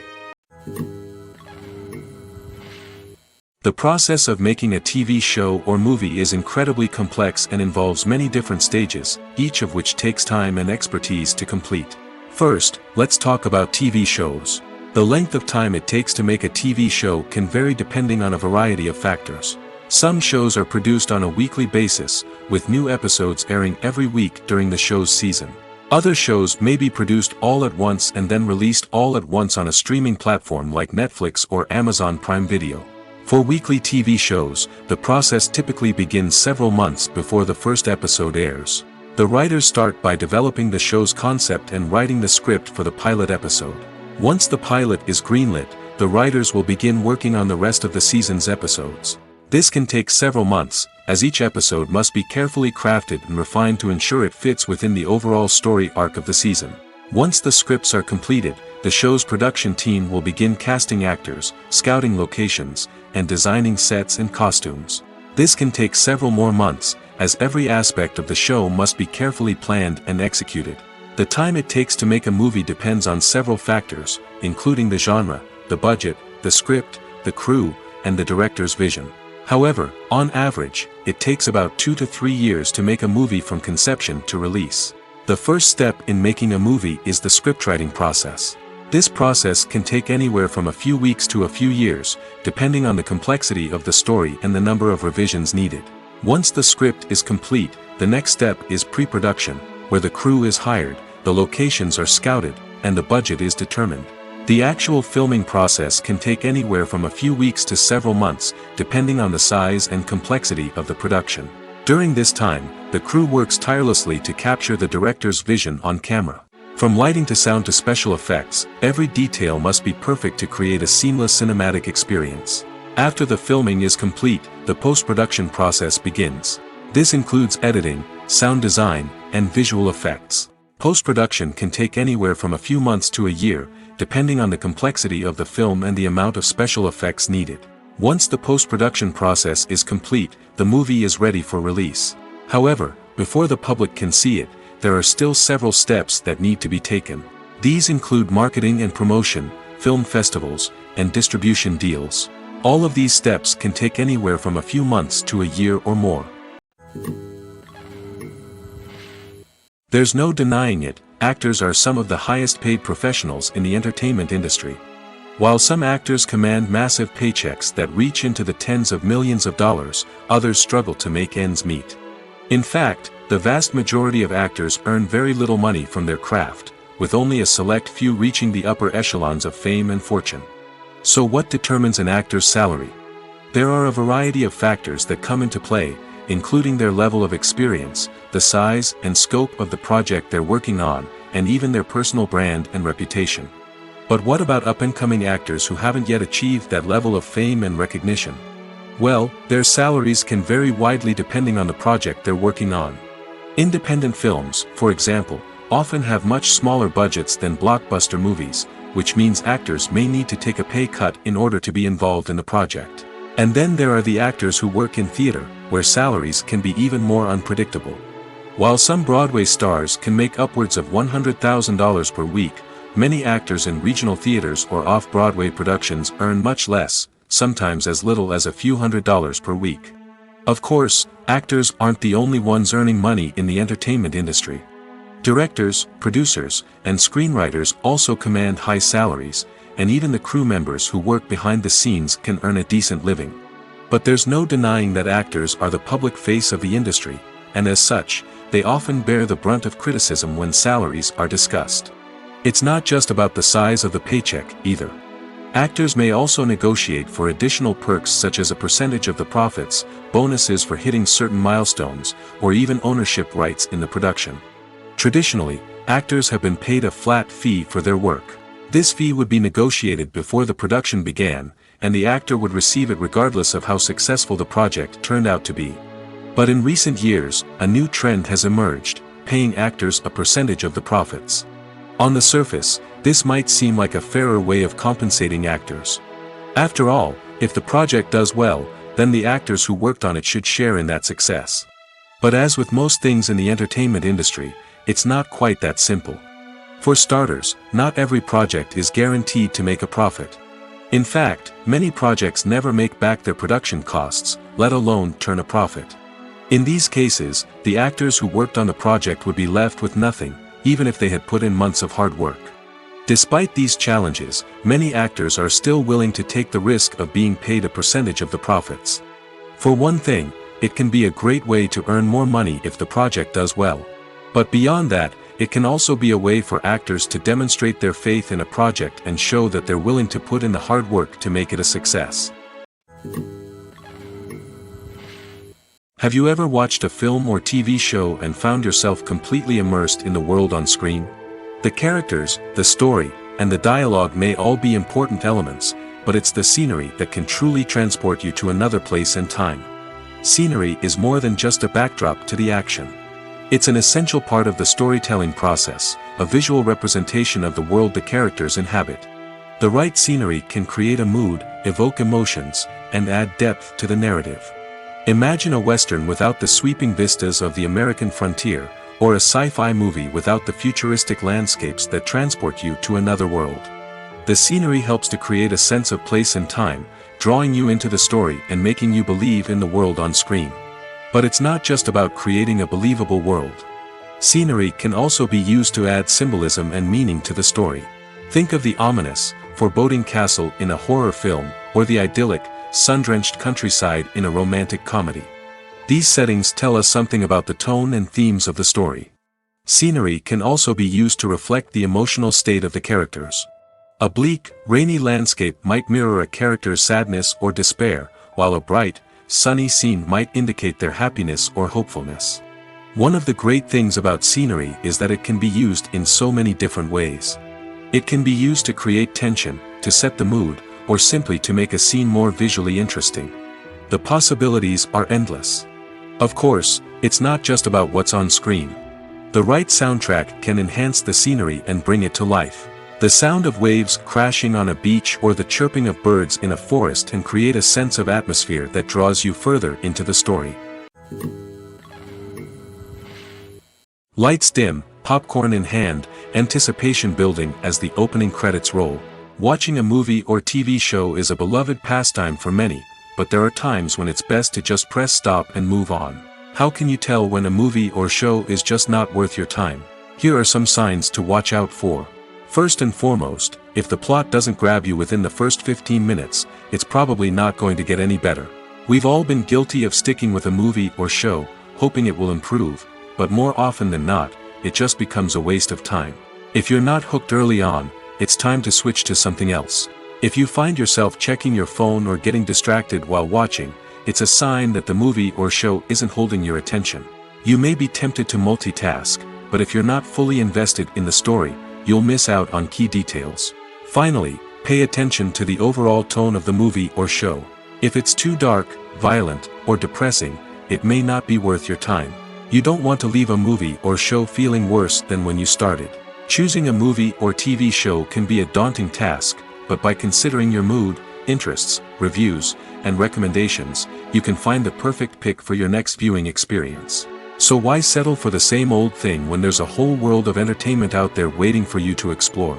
The process of making a TV show or movie is incredibly complex and involves many different stages, each of which takes time and expertise to complete. First, let's talk about TV shows. The length of time it takes to make a TV show can vary depending on a variety of factors. Some shows are produced on a weekly basis, with new episodes airing every week during the show's season. Other shows may be produced all at once and then released all at once on a streaming platform like Netflix or Amazon Prime Video. For weekly TV shows, the process typically begins several months before the first episode airs. The writers start by developing the show's concept and writing the script for the pilot episode. Once the pilot is greenlit, the writers will begin working on the rest of the season's episodes. This can take several months, as each episode must be carefully crafted and refined to ensure it fits within the overall story arc of the season. Once the scripts are completed, the show's production team will begin casting actors, scouting locations, and designing sets and costumes. This can take several more months, as every aspect of the show must be carefully planned and executed. The time it takes to make a movie depends on several factors, including the genre, the budget, the script, the crew, and the director's vision. However, on average, it takes about 2 to 3 years to make a movie from conception to release. The first step in making a movie is the scriptwriting process. This process can take anywhere from a few weeks to a few years, depending on the complexity of the story and the number of revisions needed. Once the script is complete, the next step is pre-production, where the crew is hired, the locations are scouted, and the budget is determined. The actual filming process can take anywhere from a few weeks to several months, depending on the size and complexity of the production. During this time, the crew works tirelessly to capture the director's vision on camera. From lighting to sound to special effects, every detail must be perfect to create a seamless cinematic experience. After the filming is complete, the post-production process begins. This includes editing, sound design, and visual effects. Post-production can take anywhere from a few months to a year, depending on the complexity of the film and the amount of special effects needed. Once the post-production process is complete, the movie is ready for release. However, before the public can see it, there are still several steps that need to be taken. These include marketing and promotion, film festivals, and distribution deals. All of these steps can take anywhere from a few months to a year or more. There's no denying it, actors are some of the highest paid professionals in the entertainment industry. While some actors command massive paychecks that reach into the tens of millions of dollars, others struggle to make ends meet. In fact, the vast majority of actors earn very little money from their craft, with only a select few reaching the upper echelons of fame and fortune. So what determines an actor's salary? There are a variety of factors that come into play, including their level of experience, the size and scope of the project they're working on, and even their personal brand and reputation. But what about up-and-coming actors who haven't yet achieved that level of fame and recognition? Well, their salaries can vary widely depending on the project they're working on. Independent films, for example, often have much smaller budgets than blockbuster movies, which means actors may need to take a pay cut in order to be involved in the project. And then there are the actors who work in theater, where salaries can be even more unpredictable. While some Broadway stars can make upwards of $100,000 per week, many actors in regional theaters or off-Broadway productions earn much less, sometimes as little as a few $100s per week. Of course, actors aren't the only ones earning money in the entertainment industry. Directors, producers, and screenwriters also command high salaries, and even the crew members who work behind the scenes can earn a decent living. But there's no denying that actors are the public face of the industry, and as such, they often bear the brunt of criticism when salaries are discussed. It's not just about the size of the paycheck, either. Actors may also negotiate for additional perks such as a percentage of the profits, bonuses for hitting certain milestones, or even ownership rights in the production. Traditionally, actors have been paid a flat fee for their work. This fee would be negotiated before the production began, and the actor would receive it regardless of how successful the project turned out to be. But in recent years, a new trend has emerged, paying actors a percentage of the profits. On the surface, this might seem like a fairer way of compensating actors. After all, if the project does well, then the actors who worked on it should share in that success. But as with most things in the entertainment industry, it's not quite that simple. For starters, not every project is guaranteed to make a profit. In fact, many projects never make back their production costs, let alone turn a profit. In these cases, the actors who worked on the project would be left with nothing, even if they had put in months of hard work. Despite these challenges, many actors are still willing to take the risk of being paid a percentage of the profits. For one thing, it can be a great way to earn more money if the project does well. But beyond that, it can also be a way for actors to demonstrate their faith in a project and show that they're willing to put in the hard work to make it a success. Have you ever watched a film or TV show and found yourself completely immersed in the world on screen? The characters, the story, and the dialogue may all be important elements, but it's the scenery that can truly transport you to another place and time. Scenery is more than just a backdrop to the action. It's an essential part of the storytelling process, a visual representation of the world the characters inhabit. The right scenery can create a mood, evoke emotions, and add depth to the narrative. Imagine a Western without the sweeping vistas of the American frontier, or a sci-fi movie without the futuristic landscapes that transport you to another world. The scenery helps to create a sense of place and time, drawing you into the story and making you believe in the world on screen. But it's not just about creating a believable world. Scenery can also be used to add symbolism and meaning to the story. Think of the ominous, foreboding castle in a horror film, or the idyllic, sun-drenched countryside in a romantic comedy. These settings tell us something about the tone and themes of the story. Scenery can also be used to reflect the emotional state of the characters. A bleak, rainy landscape might mirror a character's sadness or despair, while a bright, sunny scene might indicate their happiness or hopefulness. One of the great things about scenery is that it can be used in so many different ways. It can be used to create tension, to set the mood, or simply to make a scene more visually interesting. The possibilities are endless. Of course, it's not just about what's on screen. The right soundtrack can enhance the scenery and bring it to life. The sound of waves crashing on a beach or the chirping of birds in a forest can create a sense of atmosphere that draws you further into the story. Lights dim, popcorn in hand, anticipation building as the opening credits roll. Watching a movie or TV show is a beloved pastime for many, but there are times when it's best to just press stop and move on. How can you tell when a movie or show is just not worth your time? Here are some signs to watch out for. First and foremost, if the plot doesn't grab you within the first 15 minutes, it's probably not going to get any better. We've all been guilty of sticking with a movie or show, hoping it will improve, but more often than not, it just becomes a waste of time. If you're not hooked early on, it's time to switch to something else. If you find yourself checking your phone or getting distracted while watching, it's a sign that the movie or show isn't holding your attention. You may be tempted to multitask, but if you're not fully invested in the story, you'll miss out on key details. Finally, pay attention to the overall tone of the movie or show. If it's too dark, violent, or depressing, it may not be worth your time. You don't want to leave a movie or show feeling worse than when you started. Choosing a movie or TV show can be a daunting task, but by considering your mood, interests, reviews, and recommendations, you can find the perfect pick for your next viewing experience. So why settle for the same old thing when there's a whole world of entertainment out there waiting for you to explore?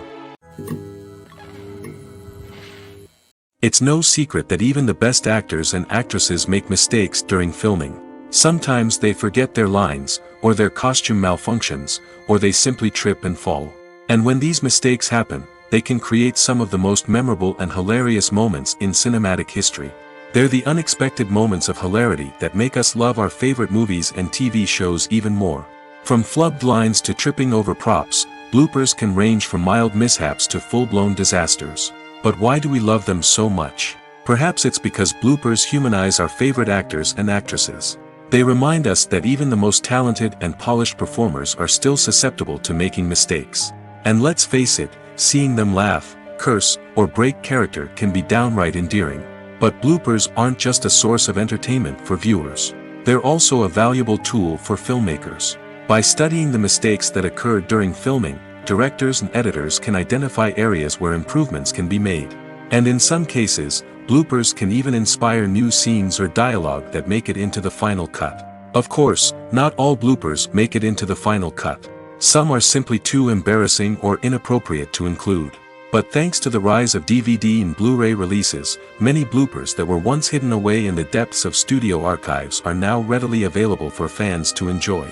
It's no secret that even the best actors and actresses make mistakes during filming. Sometimes they forget their lines, or their costume malfunctions, or they simply trip and fall. And when these mistakes happen, they can create some of the most memorable and hilarious moments in cinematic history. They're the unexpected moments of hilarity that make us love our favorite movies and TV shows even more. From flubbed lines to tripping over props, bloopers can range from mild mishaps to full-blown disasters. But why do we love them so much? Perhaps it's because bloopers humanize our favorite actors and actresses. They remind us that even the most talented and polished performers are still susceptible to making mistakes. And let's face it, seeing them laugh, curse, or break character can be downright endearing. But bloopers aren't just a source of entertainment for viewers. They're also a valuable tool for filmmakers. By studying the mistakes that occurred during filming, directors and editors can identify areas where improvements can be made. And in some cases, bloopers can even inspire new scenes or dialogue that make it into the final cut. Of course, not all bloopers make it into the final cut. Some are simply too embarrassing or inappropriate to include. But thanks to the rise of DVD and Blu-ray releases, many bloopers that were once hidden away in the depths of studio archives are now readily available for fans to enjoy.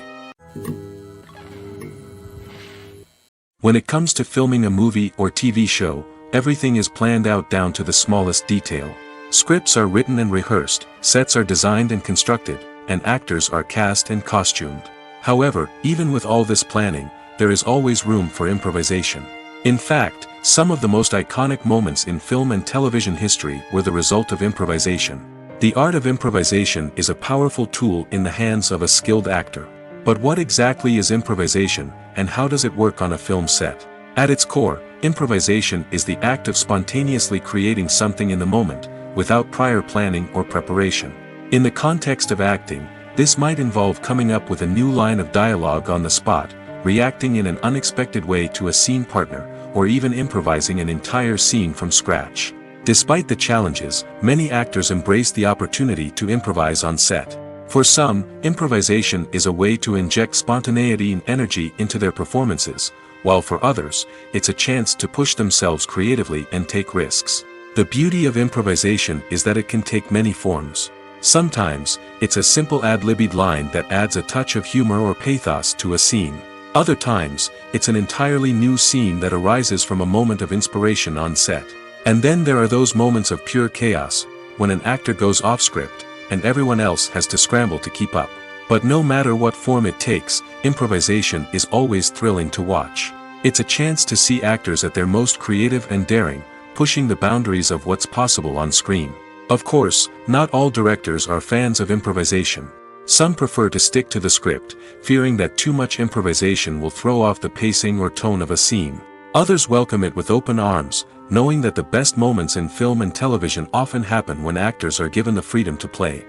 When it comes to filming a movie or TV show, everything is planned out down to the smallest detail. Scripts are written and rehearsed, sets are designed and constructed, and actors are cast and costumed. However, even with all this planning, there is always room for improvisation. In fact, some of the most iconic moments in film and television history were the result of improvisation. The art of improvisation is a powerful tool in the hands of a skilled actor. But what exactly is improvisation, and how does it work on a film set? At its core, improvisation is the act of spontaneously creating something in the moment, without prior planning or preparation. In the context of acting, this might involve coming up with a new line of dialogue on the spot, reacting in an unexpected way to a scene partner, or even improvising an entire scene from scratch. Despite the challenges, many actors embrace the opportunity to improvise on set. For some, improvisation is a way to inject spontaneity and energy into their performances, while for others, it's a chance to push themselves creatively and take risks. The beauty of improvisation is that it can take many forms. Sometimes, it's a simple ad-libbed line that adds a touch of humor or pathos to a scene. Other times, it's an entirely new scene that arises from a moment of inspiration on set. And then there are those moments of pure chaos, when an actor goes off script, and everyone else has to scramble to keep up. But no matter what form it takes, improvisation is always thrilling to watch. It's a chance to see actors at their most creative and daring, pushing the boundaries of what's possible on screen. Of course, not all directors are fans of improvisation. Some prefer to stick to the script, fearing that too much improvisation will throw off the pacing or tone of a scene. Others welcome it with open arms, knowing that the best moments in film and television often happen when actors are given the freedom to play.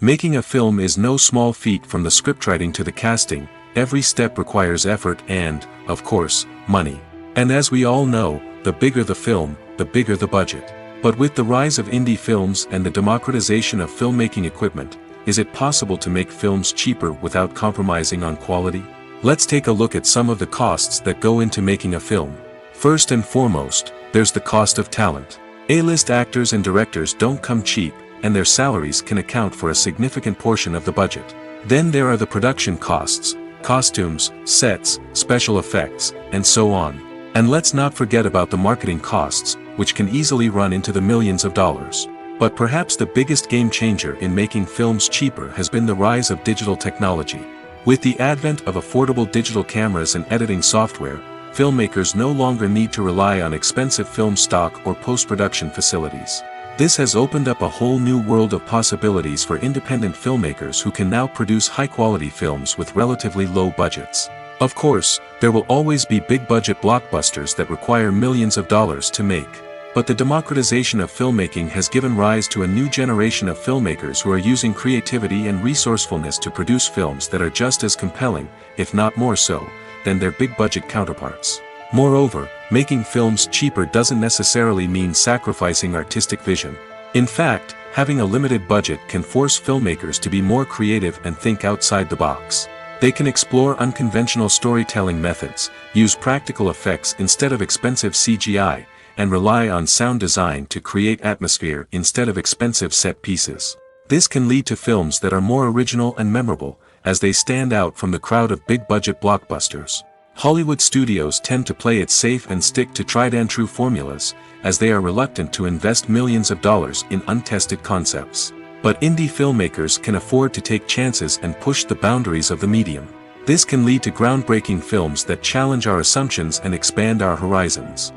Making a film is no small feat. From the scriptwriting to the casting, every step requires effort and, of course, money. And as we all know, the bigger the film, the bigger the budget. But with the rise of indie films and the democratization of filmmaking equipment, is it possible to make films cheaper without compromising on quality? Let's take a look at some of the costs that go into making a film. First and foremost, there's the cost of talent. A-list actors and directors don't come cheap, and their salaries can account for a significant portion of the budget. Then there are the production costs, costumes, sets, special effects, and so on. And let's not forget about the marketing costs, which can easily run into the millions of dollars. But perhaps the biggest game changer in making films cheaper has been the rise of digital technology. With the advent of affordable digital cameras and editing software, filmmakers no longer need to rely on expensive film stock or post-production facilities. This has opened up a whole new world of possibilities for independent filmmakers who can now produce high-quality films with relatively low budgets. Of course, there will always be big-budget blockbusters that require millions of dollars to make. But the democratization of filmmaking has given rise to a new generation of filmmakers who are using creativity and resourcefulness to produce films that are just as compelling, if not more so, than their big-budget counterparts. Moreover, making films cheaper doesn't necessarily mean sacrificing artistic vision. In fact, having a limited budget can force filmmakers to be more creative and think outside the box. They can explore unconventional storytelling methods, use practical effects instead of expensive CGI, and rely on sound design to create atmosphere instead of expensive set pieces. This can lead to films that are more original and memorable, as they stand out from the crowd of big-budget blockbusters. Hollywood studios tend to play it safe and stick to tried-and-true formulas, as they are reluctant to invest millions of dollars in untested concepts. But indie filmmakers can afford to take chances and push the boundaries of the medium. This can lead to groundbreaking films that challenge our assumptions and expand our horizons.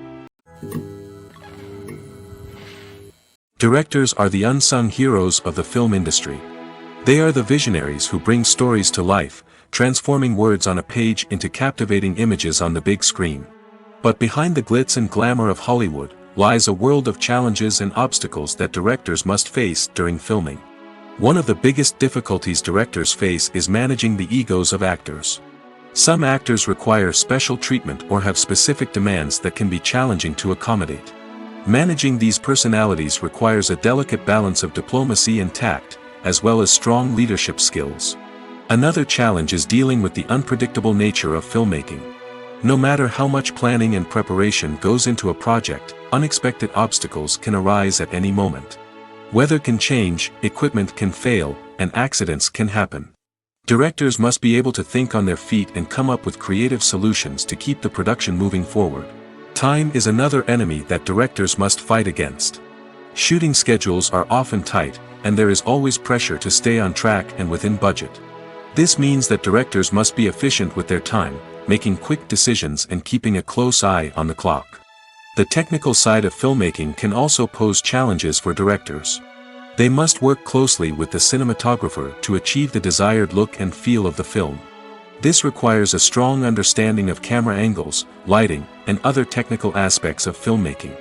Directors are the unsung heroes of the film industry. They are the visionaries who bring stories to life, transforming words on a page into captivating images on the big screen. But behind the glitz and glamour of Hollywood lies a world of challenges and obstacles that directors must face during filming. One of the biggest difficulties directors face is managing the egos of actors. Some actors require special treatment or have specific demands that can be challenging to accommodate. Managing these personalities requires a delicate balance of diplomacy and tact, as well as strong leadership skills. Another challenge is dealing with the unpredictable nature of filmmaking. No matter how much planning and preparation goes into a project, unexpected obstacles can arise at any moment. Weather can change, equipment can fail, and accidents can happen. Directors must be able to think on their feet and come up with creative solutions to keep the production moving forward. Time is another enemy that directors must fight against. Shooting schedules are often tight, and there is always pressure to stay on track and within budget. This means that directors must be efficient with their time, making quick decisions and keeping a close eye on the clock. The technical side of filmmaking can also pose challenges for directors. They must work closely with the cinematographer to achieve the desired look and feel of the film. This requires a strong understanding of camera angles, lighting, and other technical aspects of filmmaking.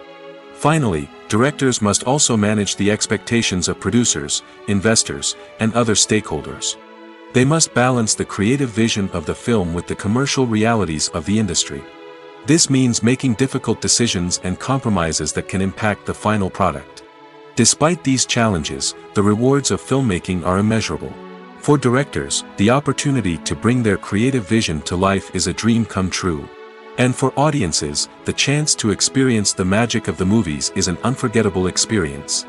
Finally, directors must also manage the expectations of producers, investors, and other stakeholders. They must balance the creative vision of the film with the commercial realities of the industry. This means making difficult decisions and compromises that can impact the final product. Despite these challenges, the rewards of filmmaking are immeasurable. For directors, the opportunity to bring their creative vision to life is a dream come true. And for audiences, the chance to experience the magic of the movies is an unforgettable experience.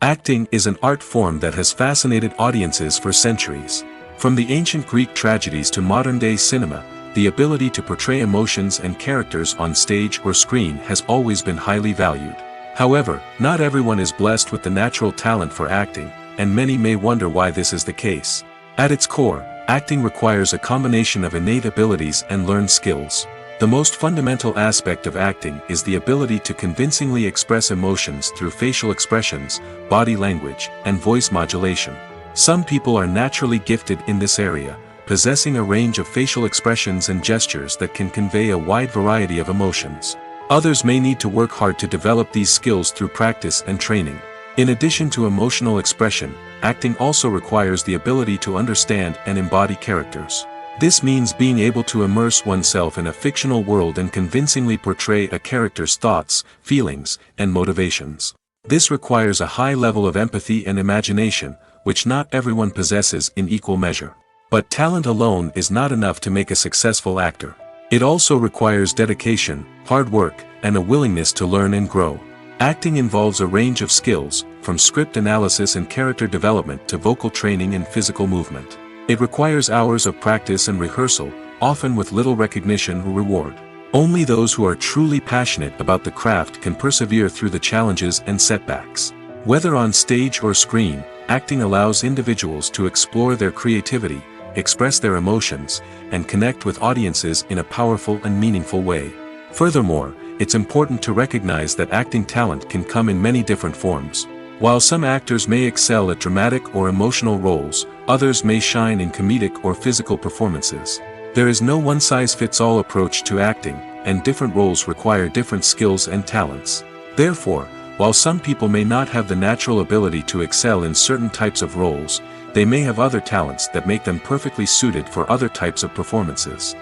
Acting is an art form that has fascinated audiences for centuries. From the ancient Greek tragedies to modern-day cinema, the ability to portray emotions and characters on stage or screen has always been highly valued. However, not everyone is blessed with the natural talent for acting, and many may wonder why this is the case. At its core, acting requires a combination of innate abilities and learned skills. The most fundamental aspect of acting is the ability to convincingly express emotions through facial expressions, body language, and voice modulation. Some people are naturally gifted in this area, possessing a range of facial expressions and gestures that can convey a wide variety of emotions. Others may need to work hard to develop these skills through practice and training. In addition to emotional expression, acting also requires the ability to understand and embody characters. This means being able to immerse oneself in a fictional world and convincingly portray a character's thoughts, feelings, and motivations. This requires a high level of empathy and imagination, which not everyone possesses in equal measure. But talent alone is not enough to make a successful actor. It also requires dedication, hard work, and a willingness to learn and grow. Acting involves a range of skills, from script analysis and character development to vocal training and physical movement. It requires hours of practice and rehearsal, often with little recognition or reward. Only those who are truly passionate about the craft can persevere through the challenges and setbacks. Whether on stage or screen, acting allows individuals to explore their creativity, express their emotions, and connect with audiences in a powerful and meaningful way. Furthermore, it's important to recognize that acting talent can come in many different forms. While some actors may excel at dramatic or emotional roles, others may shine in comedic or physical performances. There is no one-size-fits-all approach to acting, and different roles require different skills and talents. Therefore, while some people may not have the natural ability to excel in certain types of roles, they may have other talents that make them perfectly suited for other types of performances.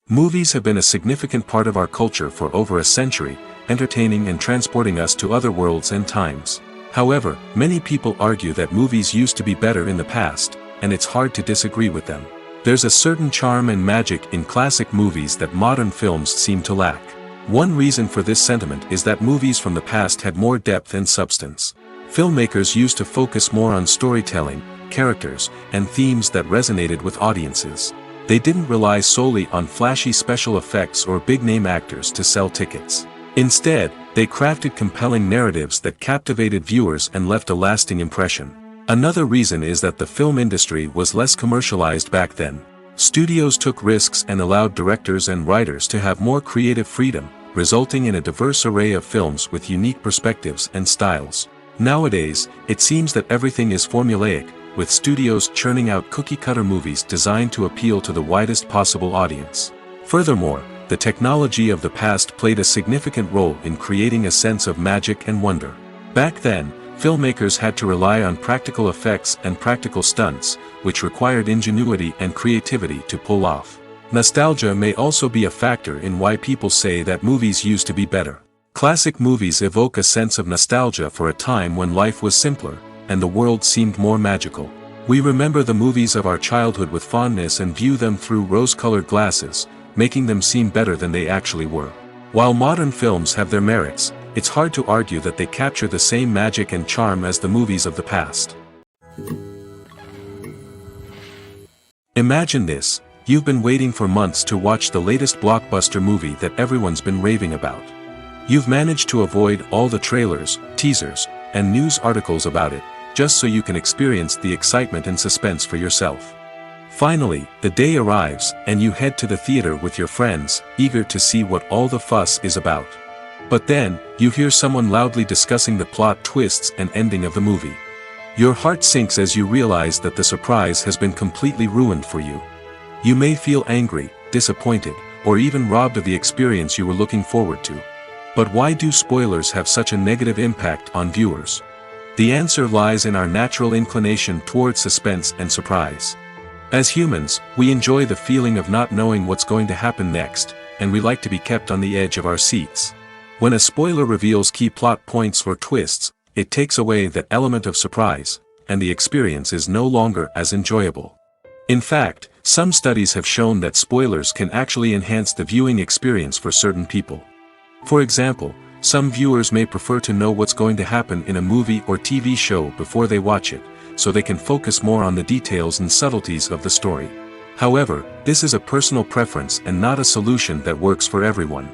Movies have been a significant part of our culture for over a century, entertaining and transporting us to other worlds and times. However, many people argue that movies used to be better in the past, and it's hard to disagree with them. There's a certain charm and magic in classic movies that modern films seem to lack. One reason for this sentiment is that movies from the past had more depth and substance. Filmmakers used to focus more on storytelling, characters, and themes that resonated with audiences. They didn't rely solely on flashy special effects or big-name actors to sell tickets. Instead, they crafted compelling narratives that captivated viewers and left a lasting impression. Another reason is that the film industry was less commercialized back then. Studios took risks and allowed directors and writers to have more creative freedom, resulting in a diverse array of films with unique perspectives and styles. Nowadays, it seems that everything is formulaic, with studios churning out cookie-cutter movies designed to appeal to the widest possible audience. Furthermore, the technology of the past played a significant role in creating a sense of magic and wonder. Back then, filmmakers had to rely on practical effects and practical stunts, which required ingenuity and creativity to pull off. Nostalgia may also be a factor in why people say that movies used to be better. Classic movies evoke a sense of nostalgia for a time when life was simpler, and the world seemed more magical. We remember the movies of our childhood with fondness and view them through rose-colored glasses, making them seem better than they actually were. While modern films have their merits, it's hard to argue that they capture the same magic and charm as the movies of the past. Imagine this: you've been waiting for months to watch the latest blockbuster movie that everyone's been raving about. You've managed to avoid all the trailers, teasers, and news articles about it, just so you can experience the excitement and suspense for yourself. Finally, the day arrives, and you head to the theater with your friends, eager to see what all the fuss is about. But then, you hear someone loudly discussing the plot twists and ending of the movie. Your heart sinks as you realize that the surprise has been completely ruined for you. You may feel angry, disappointed, or even robbed of the experience you were looking forward to. But why do spoilers have such a negative impact on viewers? The answer lies in our natural inclination towards suspense and surprise. As humans, we enjoy the feeling of not knowing what's going to happen next, and we like to be kept on the edge of our seats. When a spoiler reveals key plot points or twists, it takes away that element of surprise, and the experience is no longer as enjoyable. In fact, some studies have shown that spoilers can actually enhance the viewing experience for certain people. For example, some viewers may prefer to know what's going to happen in a movie or TV show before they watch it, so they can focus more on the details and subtleties of the story. However, this is a personal preference and not a solution that works for everyone.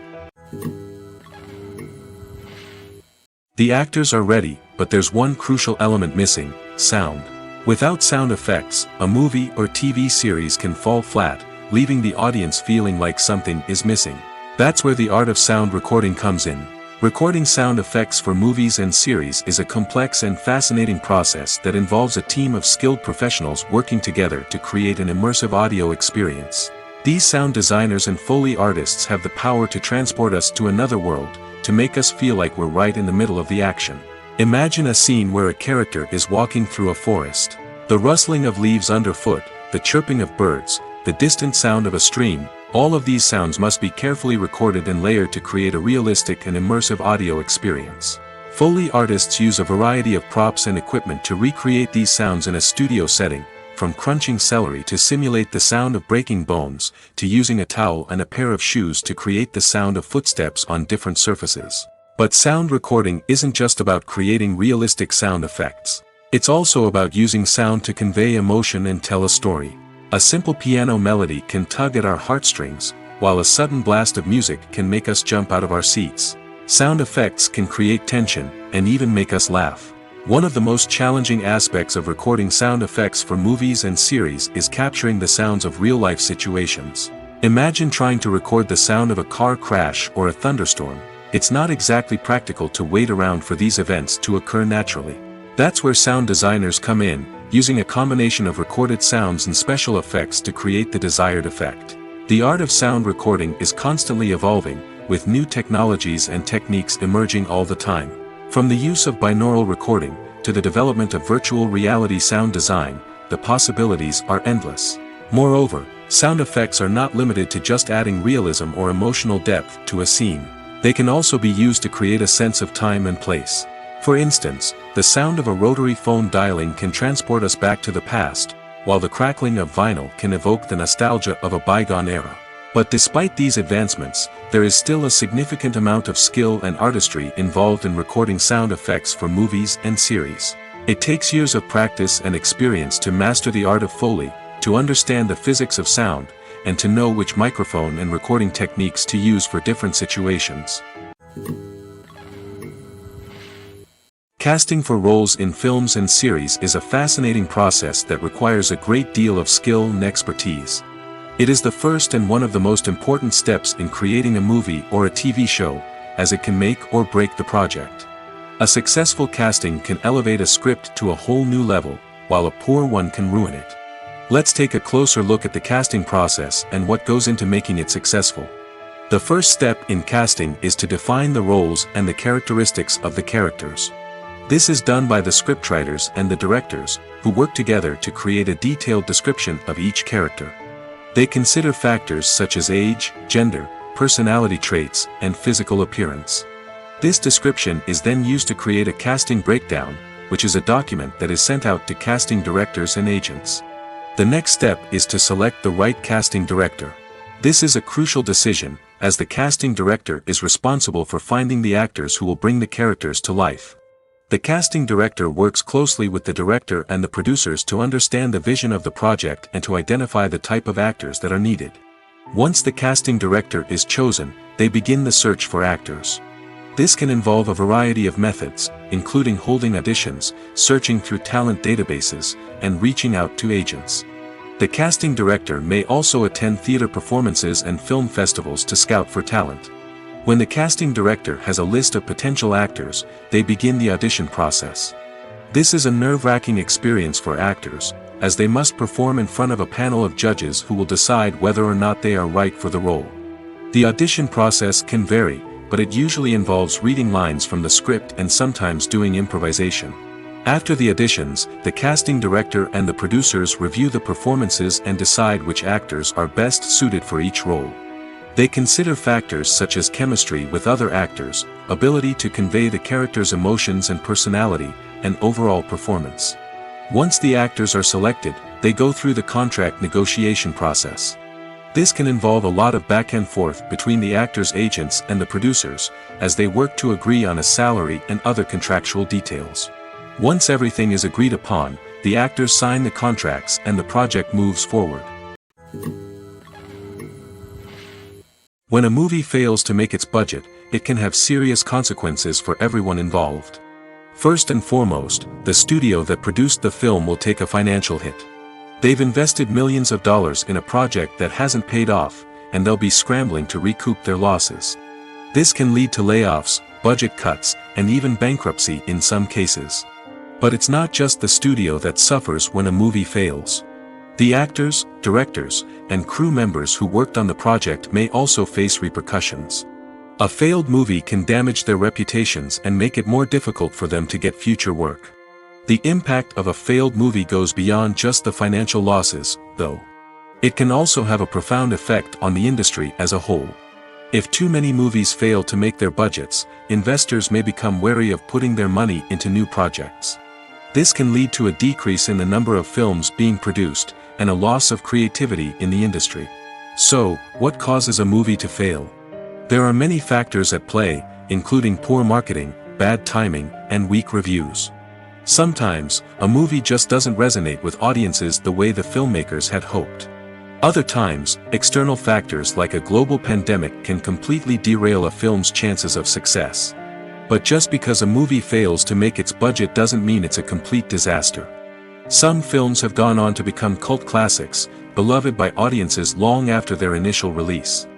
The actors are ready, but there's one crucial element missing: sound. Without sound effects, a movie or TV series can fall flat, leaving the audience feeling like something is missing. That's where the art of sound recording comes in. Recording sound effects for movies and series is a complex and fascinating process that involves a team of skilled professionals working together to create an immersive audio experience. These sound designers and Foley artists have the power to transport us to another world, to make us feel like we're right in the middle of the action. Imagine a scene where a character is walking through a forest. The rustling of leaves underfoot, the chirping of birds, the distant sound of a stream, all of these sounds must be carefully recorded and layered to create a realistic and immersive audio experience. Foley artists use a variety of props and equipment to recreate these sounds in a studio setting, from crunching celery to simulate the sound of breaking bones, to using a towel and a pair of shoes to create the sound of footsteps on different surfaces. But sound recording isn't just about creating realistic sound effects. It's also about using sound to convey emotion and tell a story. A simple piano melody can tug at our heartstrings, while a sudden blast of music can make us jump out of our seats. Sound effects can create tension, and even make us laugh. One of the most challenging aspects of recording sound effects for movies and series is capturing the sounds of real-life situations. Imagine trying to record the sound of a car crash or a thunderstorm. It's not exactly practical to wait around for these events to occur naturally. That's where sound designers come in, using a combination of recorded sounds and special effects to create the desired effect. The art of sound recording is constantly evolving, with new technologies and techniques emerging all the time. From the use of binaural recording, to the development of virtual reality sound design, the possibilities are endless. Moreover, sound effects are not limited to just adding realism or emotional depth to a scene. They can also be used to create a sense of time and place. For instance, the sound of a rotary phone dialing can transport us back to the past, while the crackling of vinyl can evoke the nostalgia of a bygone era. But despite these advancements, there is still a significant amount of skill and artistry involved in recording sound effects for movies and series. It takes years of practice and experience to master the art of Foley, to understand the physics of sound, and to know which microphone and recording techniques to use for different situations. Casting for roles in films and series is a fascinating process that requires a great deal of skill and expertise. It is the first and one of the most important steps in creating a movie or a TV show, as it can make or break the project. A successful casting can elevate a script to a whole new level, while a poor one can ruin it. Let's take a closer look at the casting process and what goes into making it successful. The first step in casting is to define the roles and the characteristics of the characters. This is done by the scriptwriters and the directors, who work together to create a detailed description of each character. They consider factors such as age, gender, personality traits, and physical appearance. This description is then used to create a casting breakdown, which is a document that is sent out to casting directors and agents. The next step is to select the right casting director. This is a crucial decision, as the casting director is responsible for finding the actors who will bring the characters to life. The casting director works closely with the director and the producers to understand the vision of the project and to identify the type of actors that are needed. Once the casting director is chosen, they begin the search for actors. This can involve a variety of methods, including holding auditions, searching through talent databases, and reaching out to agents. The casting director may also attend theater performances and film festivals to scout for talent. When the casting director has a list of potential actors, they begin the audition process. This is a nerve-wracking experience for actors, as they must perform in front of a panel of judges who will decide whether or not they are right for the role. The audition process can vary, but it usually involves reading lines from the script and sometimes doing improvisation. After the auditions, the casting director and the producers review the performances and decide which actors are best suited for each role. They consider factors such as chemistry with other actors, ability to convey the character's emotions and personality, and overall performance. Once the actors are selected, they go through the contract negotiation process. This can involve a lot of back and forth between the actors' agents and the producers, as they work to agree on a salary and other contractual details. Once everything is agreed upon, the actors sign the contracts and the project moves forward. When a movie fails to make its budget, it can have serious consequences for everyone involved. First and foremost, the studio that produced the film will take a financial hit. They've invested millions of dollars in a project that hasn't paid off, and they'll be scrambling to recoup their losses. This can lead to layoffs, budget cuts, and even bankruptcy in some cases. But it's not just the studio that suffers when a movie fails. The actors, directors, and crew members who worked on the project may also face repercussions. A failed movie can damage their reputations and make it more difficult for them to get future work. The impact of a failed movie goes beyond just the financial losses, though. It can also have a profound effect on the industry as a whole. If too many movies fail to make their budgets, investors may become wary of putting their money into new projects. This can lead to a decrease in the number of films being produced, and a loss of creativity in the industry. So, what causes a movie to fail? There are many factors at play, including poor marketing, bad timing, and weak reviews. Sometimes, a movie just doesn't resonate with audiences the way the filmmakers had hoped. Other times, external factors like a global pandemic can completely derail a film's chances of success. But just because a movie fails to make its budget doesn't mean it's a complete disaster. Some films have gone on to become cult classics, beloved by audiences long after their initial release.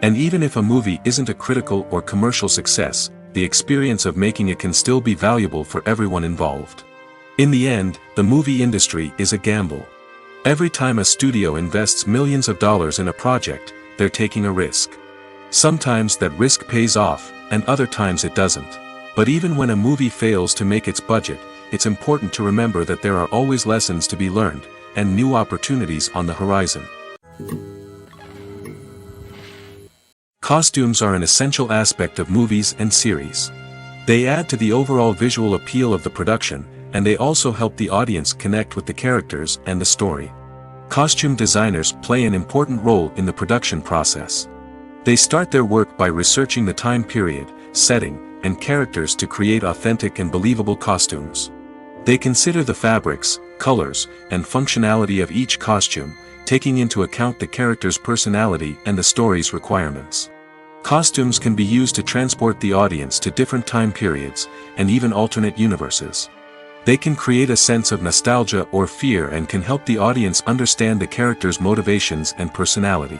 And even if a movie isn't a critical or commercial success, the experience of making it can still be valuable for everyone involved. In the end, the movie industry is a gamble. Every time a studio invests millions of dollars in a project, they're taking a risk. Sometimes that risk pays off, and other times it doesn't. But even when a movie fails to make its budget, it's important to remember that there are always lessons to be learned, and new opportunities on the horizon. Costumes are an essential aspect of movies and series. They add to the overall visual appeal of the production, and they also help the audience connect with the characters and the story. Costume designers play an important role in the production process. They start their work by researching the time period, setting, and characters to create authentic and believable costumes. They consider the fabrics, colors, and functionality of each costume, taking into account the character's personality and the story's requirements. Costumes can be used to transport the audience to different time periods, and even alternate universes. They can create a sense of nostalgia or fear and can help the audience understand the character's motivations and personality.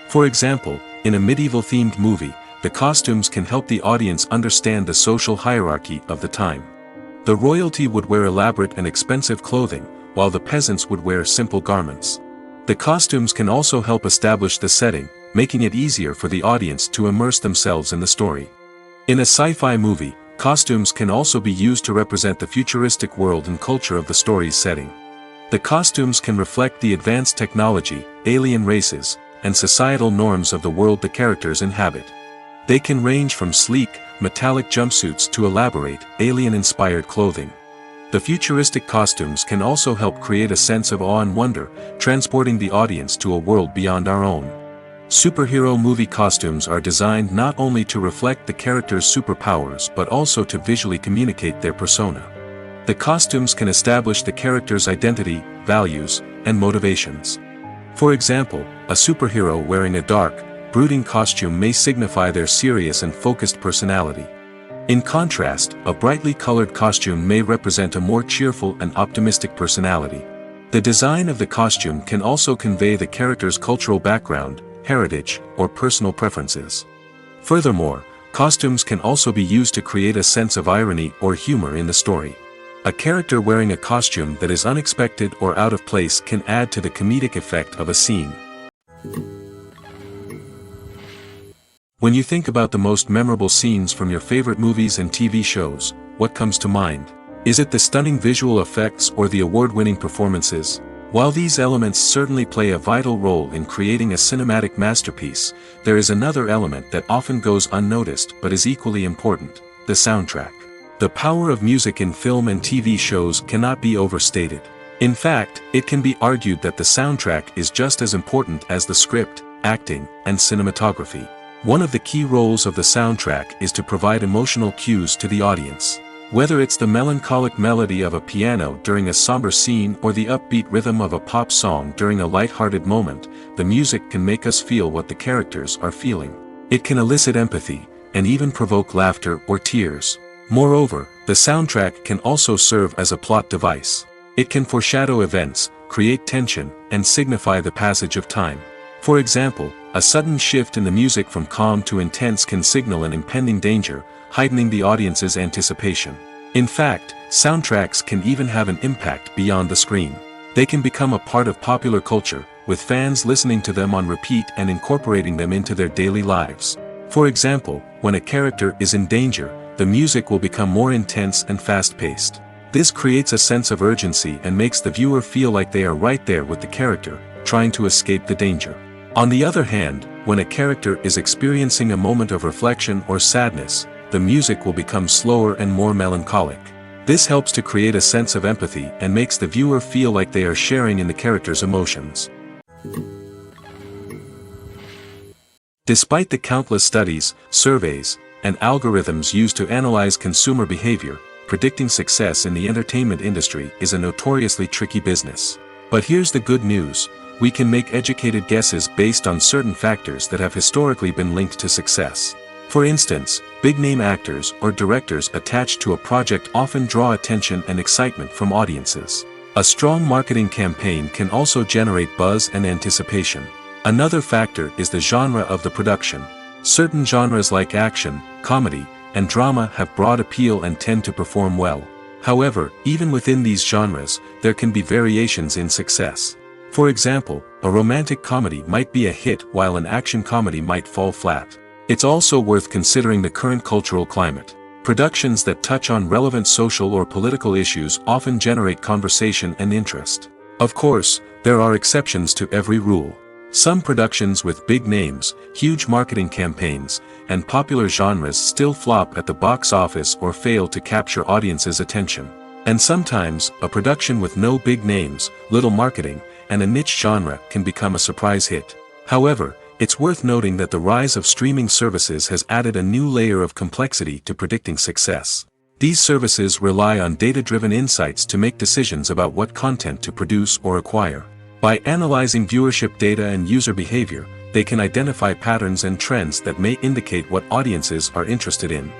For example, in a medieval-themed movie, the costumes can help the audience understand the social hierarchy of the time. The royalty would wear elaborate and expensive clothing, while the peasants would wear simple garments. The costumes can also help establish the setting, making it easier for the audience to immerse themselves in the story. In a sci-fi movie, Costumes can also be used to represent the futuristic world and culture of the story's setting. The costumes can reflect the advanced technology, alien races, and societal norms of the world the characters inhabit. They can range from sleek, metallic jumpsuits to elaborate, alien-inspired clothing. The futuristic costumes can also help create a sense of awe and wonder, transporting the audience to a world beyond our own. Superhero movie costumes are designed not only to reflect the character's superpowers but also to visually communicate their persona. The costumes can establish the character's identity, values, and motivations. For example, a superhero wearing a dark, brooding costume may signify their serious and focused personality. In contrast, a brightly colored costume may represent a more cheerful and optimistic personality. The design of the costume can also convey the character's cultural background, heritage, or personal preferences. Furthermore, costumes can also be used to create a sense of irony or humor in the story. A character wearing a costume that is unexpected or out of place can add to the comedic effect of a scene. When you think about the most memorable scenes from your favorite movies and TV shows, what comes to mind? Is it the stunning visual effects or the award-winning performances? While these elements certainly play a vital role in creating a cinematic masterpiece, there is another element that often goes unnoticed but is equally important: the soundtrack. The power of music in film and TV shows cannot be overstated. In fact, it can be argued that the soundtrack is just as important as the script, acting, and cinematography. One of the key roles of the soundtrack is to provide emotional cues to the audience. Whether it's the melancholic melody of a piano during a somber scene or the upbeat rhythm of a pop song during a light-hearted moment, the music can make us feel what the characters are feeling. It can elicit empathy, and even provoke laughter or tears. Moreover, the soundtrack can also serve as a plot device. It can foreshadow events, create tension, and signify the passage of time. For example, a sudden shift in the music from calm to intense can signal an impending danger, heightening the audience's anticipation. In fact, soundtracks can even have an impact beyond the screen. They can become a part of popular culture, with fans listening to them on repeat and incorporating them into their daily lives. For example, when a character is in danger, the music will become more intense and fast-paced. This creates a sense of urgency and makes the viewer feel like they are right there with the character, trying to escape the danger. On the other hand, when a character is experiencing a moment of reflection or sadness, the music will become slower and more melancholic. This helps to create a sense of empathy and makes the viewer feel like they are sharing in the character's emotions. Despite the countless studies, surveys, and algorithms used to analyze consumer behavior, predicting success in the entertainment industry is a notoriously tricky business. But here's the good news: we can make educated guesses based on certain factors that have historically been linked to success. For instance, big-name actors or directors attached to a project often draw attention and excitement from audiences. A strong marketing campaign can also generate buzz and anticipation. Another factor is the genre of the production. Certain genres like action, comedy, and drama have broad appeal and tend to perform well. However, even within these genres, there can be variations in success. For example, a romantic comedy might be a hit while an action comedy might fall flat. It's also worth considering the current cultural climate. Productions that touch on relevant social or political issues often generate conversation and interest. Of course, there are exceptions to every rule. Some productions with big names, huge marketing campaigns, and popular genres still flop at the box office or fail to capture audiences' attention. And sometimes, a production with no big names, little marketing, and a niche genre can become a surprise hit. However, it's worth noting that the rise of streaming services has added a new layer of complexity to predicting success. These services rely on data-driven insights to make decisions about what content to produce or acquire. By analyzing viewership data and user behavior, they can identify patterns and trends that may indicate what audiences are interested in.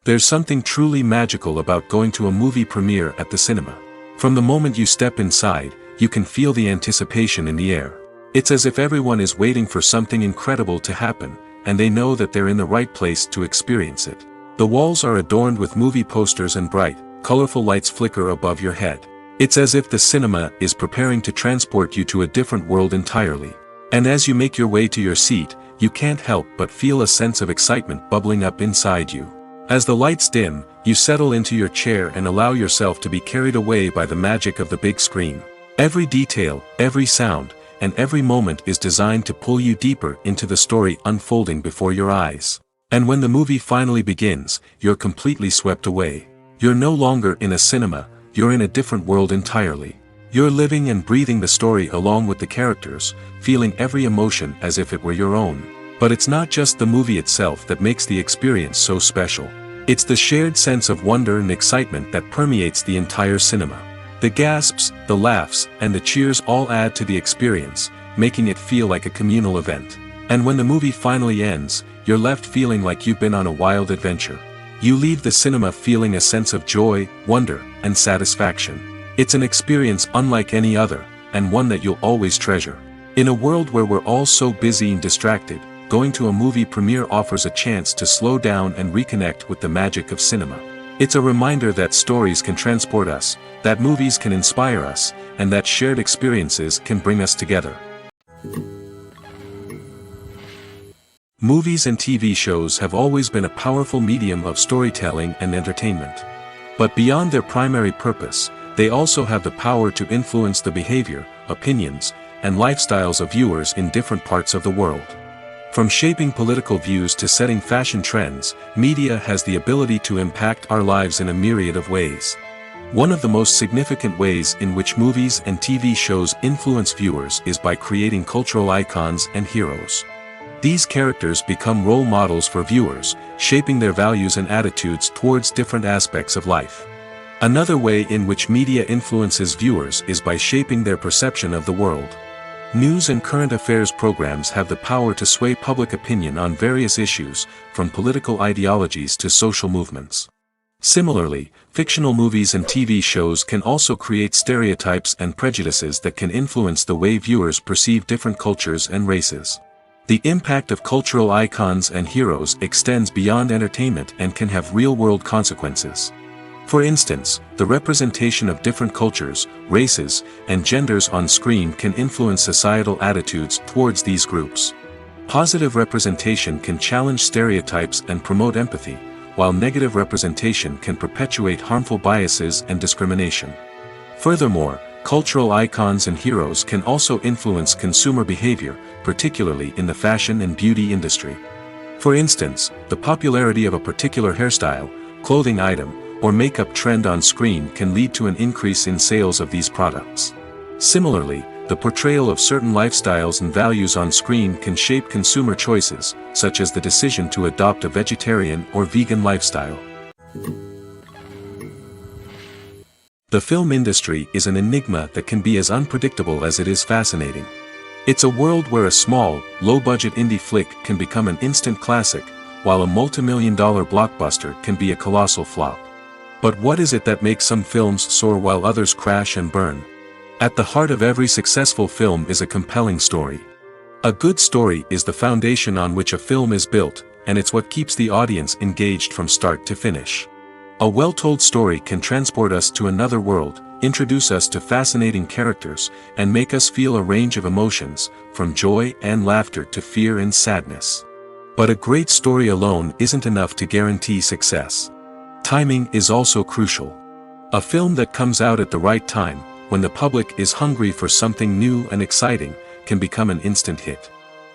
There's something truly magical about going to a movie premiere at the cinema. From the moment you step inside, you can feel the anticipation in the air. It's as if everyone is waiting for something incredible to happen, and they know that they're in the right place to experience it. The walls are adorned with movie posters and bright, colorful lights flicker above your head. It's as if the cinema is preparing to transport you to a different world entirely. And as you make your way to your seat, you can't help but feel a sense of excitement bubbling up inside you. As the lights dim, you settle into your chair and allow yourself to be carried away by the magic of the big screen. Every detail, every sound, and every moment is designed to pull you deeper into the story unfolding before your eyes. And when the movie finally begins, you're completely swept away. You're no longer in a cinema, you're in a different world entirely. You're living and breathing the story along with the characters, feeling every emotion as if it were your own. But it's not just the movie itself that makes the experience so special. It's the shared sense of wonder and excitement that permeates the entire cinema. The gasps, the laughs, and the cheers all add to the experience, making it feel like a communal event. And when the movie finally ends, you're left feeling like you've been on a wild adventure. You leave the cinema feeling a sense of joy, wonder, and satisfaction. It's an experience unlike any other, and one that you'll always treasure. In a world where we're all so busy and distracted, going to a movie premiere offers a chance to slow down and reconnect with the magic of cinema. It's a reminder that stories can transport us, that movies can inspire us, and that shared experiences can bring us together. Movies and TV shows have always been a powerful medium of storytelling and entertainment. But beyond their primary purpose, they also have the power to influence the behavior, opinions, and lifestyles of viewers in different parts of the world. From shaping political views to setting fashion trends, media has the ability to impact our lives in a myriad of ways. One of the most significant ways in which movies and TV shows influence viewers is by creating cultural icons and heroes. These characters become role models for viewers, shaping their values and attitudes towards different aspects of life. Another way in which media influences viewers is by shaping their perception of the world. News and current affairs programs have the power to sway public opinion on various issues, from political ideologies to social movements. Similarly, fictional movies and TV shows can also create stereotypes and prejudices that can influence the way viewers perceive different cultures and races. The impact of cultural icons and heroes extends beyond entertainment and can have real-world consequences. For instance, the representation of different cultures, races, and genders on screen can influence societal attitudes towards these groups. Positive representation can challenge stereotypes and promote empathy, while negative representation can perpetuate harmful biases and discrimination. Furthermore, cultural icons and heroes can also influence consumer behavior, particularly in the fashion and beauty industry. For instance, the popularity of a particular hairstyle, clothing item, or makeup trend on screen can lead to an increase in sales of these products. Similarly, the portrayal of certain lifestyles and values on screen can shape consumer choices, such as the decision to adopt a vegetarian or vegan lifestyle. The film industry is an enigma that can be as unpredictable as it is fascinating. It's a world where a small, low-budget indie flick can become an instant classic, while a multi-million-dollar blockbuster can be a colossal flop. But what is it that makes some films soar while others crash and burn? At the heart of every successful film is a compelling story. A good story is the foundation on which a film is built, and it's what keeps the audience engaged from start to finish. A well-told story can transport us to another world, introduce us to fascinating characters, and make us feel a range of emotions, from joy and laughter to fear and sadness. But a great story alone isn't enough to guarantee success. Timing is also crucial. A film that comes out at the right time, when the public is hungry for something new and exciting, can become an instant hit.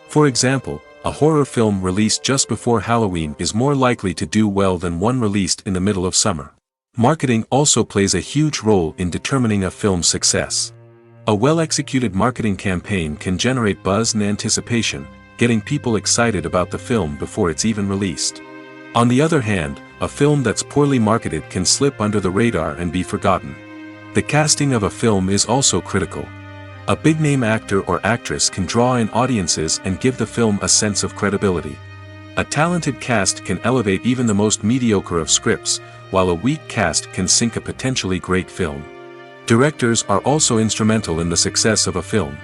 For example, a horror film released just before Halloween is more likely to do well than one released in the middle of summer. Marketing also plays a huge role in determining a film's success. A well-executed marketing campaign can generate buzz and anticipation, getting people excited about the film before it's even released. On the other hand, a film that's poorly marketed can slip under the radar and be forgotten. The casting of a film is also critical. A big-name actor or actress can draw in audiences and give the film a sense of credibility. A talented cast can elevate even the most mediocre of scripts, while a weak cast can sink a potentially great film. Directors are also instrumental in the success of a film.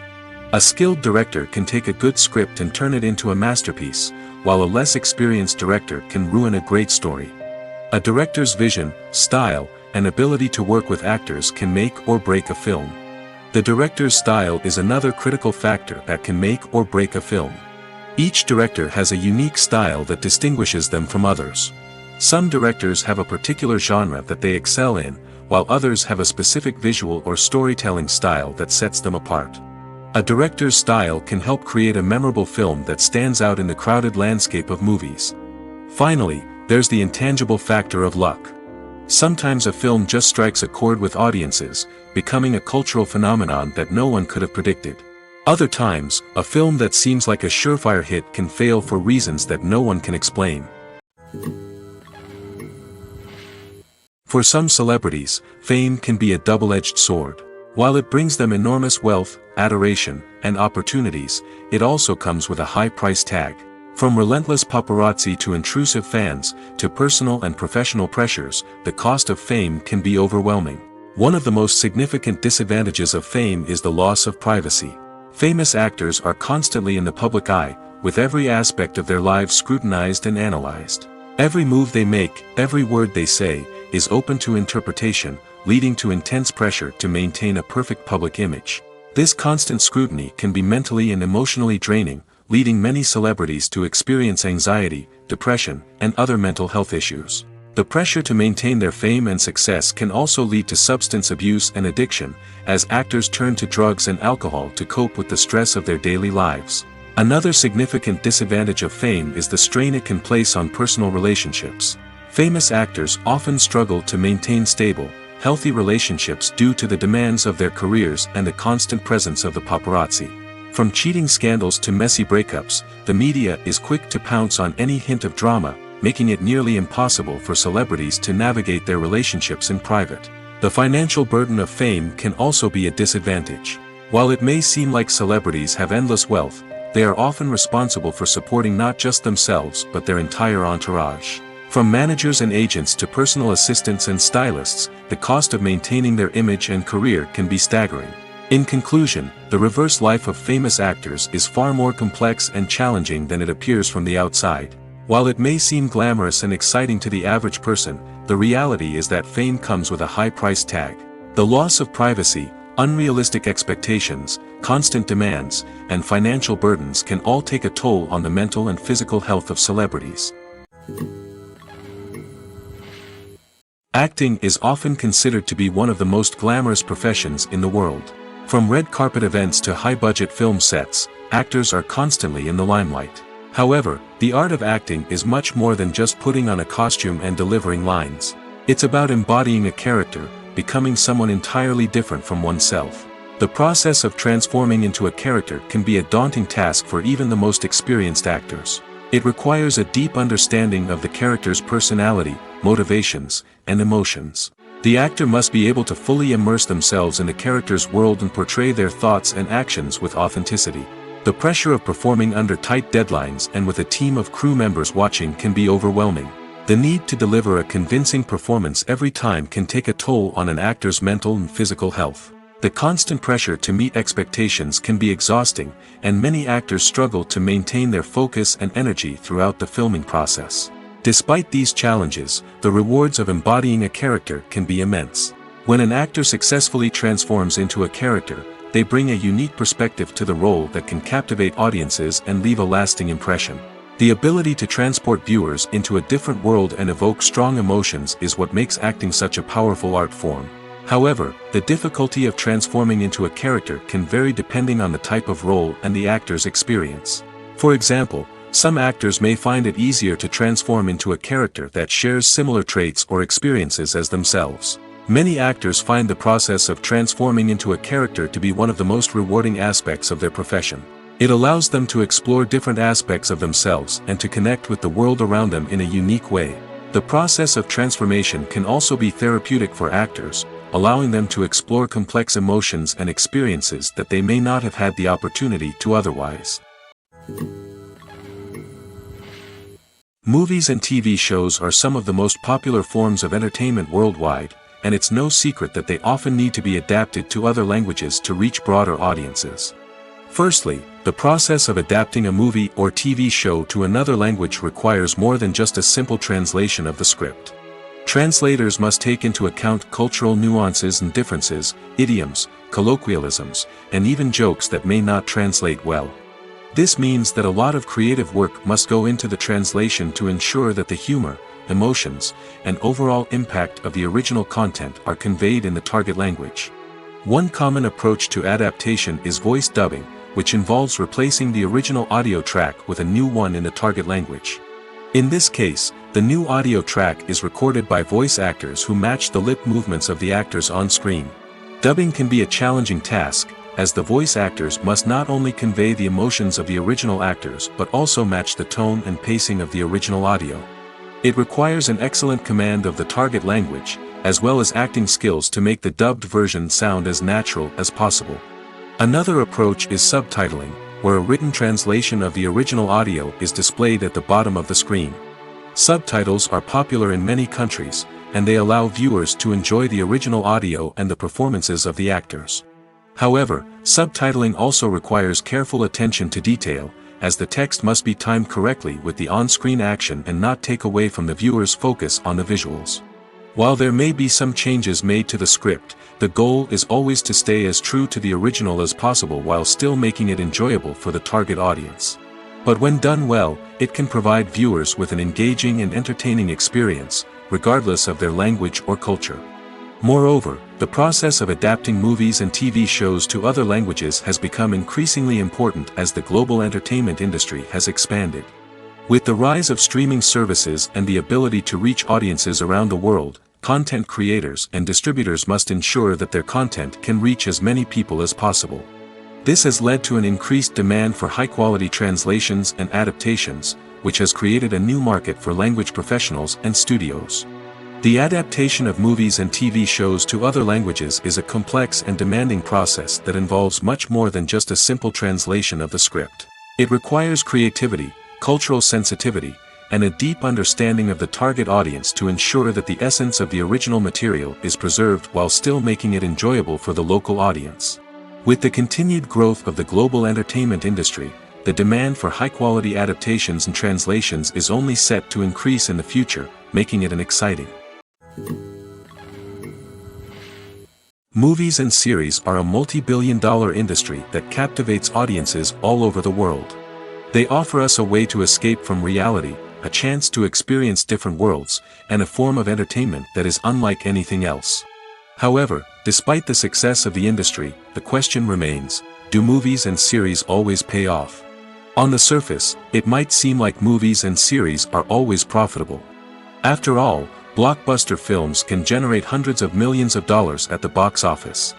A skilled director can take a good script and turn it into a masterpiece, while a less experienced director can ruin a great story. A director's vision, style, and ability to work with actors can make or break a film. The director's style is another critical factor that can make or break a film. Each director has a unique style that distinguishes them from others. Some directors have a particular genre that they excel in, while others have a specific visual or storytelling style that sets them apart. A director's style can help create a memorable film that stands out in the crowded landscape of movies. Finally, there's the intangible factor of luck. Sometimes a film just strikes a chord with audiences, becoming a cultural phenomenon that no one could have predicted. Other times, a film that seems like a surefire hit can fail for reasons that no one can explain. For some celebrities, fame can be a double-edged sword. While it brings them enormous wealth, adoration, and opportunities, it also comes with a high price tag. From relentless paparazzi to intrusive fans, to personal and professional pressures, the cost of fame can be overwhelming. One of the most significant disadvantages of fame is the loss of privacy. Famous actors are constantly in the public eye, with every aspect of their lives scrutinized and analyzed. Every move they make, every word they say, is open to interpretation, leading to intense pressure to maintain a perfect public image. This constant scrutiny can be mentally and emotionally draining, leading many celebrities to experience anxiety, depression, and other mental health issues. The pressure to maintain their fame and success can also lead to substance abuse and addiction, as actors turn to drugs and alcohol to cope with the stress of their daily lives. Another significant disadvantage of fame is the strain it can place on personal relationships. Famous actors often struggle to maintain stable, healthy relationships due to the demands of their careers and the constant presence of the paparazzi. From cheating scandals to messy breakups, the media is quick to pounce on any hint of drama, making it nearly impossible for celebrities to navigate their relationships in private. The financial burden of fame can also be a disadvantage. While it may seem like celebrities have endless wealth, they are often responsible for supporting not just themselves but their entire entourage. From managers and agents to personal assistants and stylists, the cost of maintaining their image and career can be staggering. In conclusion, the reverse life of famous actors is far more complex and challenging than it appears from the outside. While it may seem glamorous and exciting to the average person, the reality is that fame comes with a high price tag. The loss of privacy, unrealistic expectations, constant demands, and financial burdens can all take a toll on the mental and physical health of celebrities. Acting is often considered to be one of the most glamorous professions in the world. From red carpet events to high-budget film sets, actors are constantly in the limelight. However, the art of acting is much more than just putting on a costume and delivering lines. It's about embodying a character, becoming someone entirely different from oneself. The process of transforming into a character can be a daunting task for even the most experienced actors. It requires a deep understanding of the character's personality, motivations, and emotions. The actor must be able to fully immerse themselves in the character's world and portray their thoughts and actions with authenticity. The pressure of performing under tight deadlines and with a team of crew members watching can be overwhelming. The need to deliver a convincing performance every time can take a toll on an actor's mental and physical health. The constant pressure to meet expectations can be exhausting, and many actors struggle to maintain their focus and energy throughout the filming process. Despite these challenges, the rewards of embodying a character can be immense. When an actor successfully transforms into a character, they bring a unique perspective to the role that can captivate audiences and leave a lasting impression. The ability to transport viewers into a different world and evoke strong emotions is what makes acting such a powerful art form. However, the difficulty of transforming into a character can vary depending on the type of role and the actor's experience. For example, some actors may find it easier to transform into a character that shares similar traits or experiences as themselves. Many actors find the process of transforming into a character to be one of the most rewarding aspects of their profession. It allows them to explore different aspects of themselves and to connect with the world around them in a unique way. The process of transformation can also be therapeutic for actors, allowing them to explore complex emotions and experiences that they may not have had the opportunity to otherwise. Movies and TV shows are some of the most popular forms of entertainment worldwide, and it's no secret that they often need to be adapted to other languages to reach broader audiences. Firstly, the process of adapting a movie or TV show to another language requires more than just a simple translation of the script. Translators must take into account cultural nuances and differences, idioms, colloquialisms, and even jokes that may not translate well. This means that a lot of creative work must go into the translation to ensure that the humor, emotions, and overall impact of the original content are conveyed in the target language. One common approach to adaptation is voice dubbing, which involves replacing the original audio track with a new one in the target language. In this case, the new audio track is recorded by voice actors who match the lip movements of the actors on screen. Dubbing can be a challenging task, as the voice actors must not only convey the emotions of the original actors but also match the tone and pacing of the original audio. It requires an excellent command of the target language, as well as acting skills to make the dubbed version sound as natural as possible. Another approach is subtitling, where a written translation of the original audio is displayed at the bottom of the screen. Subtitles are popular in many countries, and they allow viewers to enjoy the original audio and the performances of the actors. However, subtitling also requires careful attention to detail, as the text must be timed correctly with the on-screen action and not take away from the viewer's focus on the visuals. While there may be some changes made to the script, the goal is always to stay as true to the original as possible while still making it enjoyable for the target audience. But when done well, it can provide viewers with an engaging and entertaining experience, regardless of their language or culture. Moreover, the process of adapting movies and TV shows to other languages has become increasingly important as the global entertainment industry has expanded. With the rise of streaming services and the ability to reach audiences around the world, content creators and distributors must ensure that their content can reach as many people as possible. This has led to an increased demand for high-quality translations and adaptations, which has created a new market for language professionals and studios. The adaptation of movies and TV shows to other languages is a complex and demanding process that involves much more than just a simple translation of the script. It requires creativity, cultural sensitivity, and a deep understanding of the target audience to ensure that the essence of the original material is preserved while still making it enjoyable for the local audience. With the continued growth of the global entertainment industry, the demand for high-quality adaptations and translations is only set to increase in the future, making it an exciting. Movies and series are a multi-billion-dollar industry that captivates audiences all over the world. They offer us a way to escape from reality, a chance to experience different worlds, and a form of entertainment that is unlike anything else. However, despite the success of the industry, the question remains, do movies and series always pay off? On the surface, it might seem like movies and series are always profitable. After all, blockbuster films can generate hundreds of millions of dollars at the box office.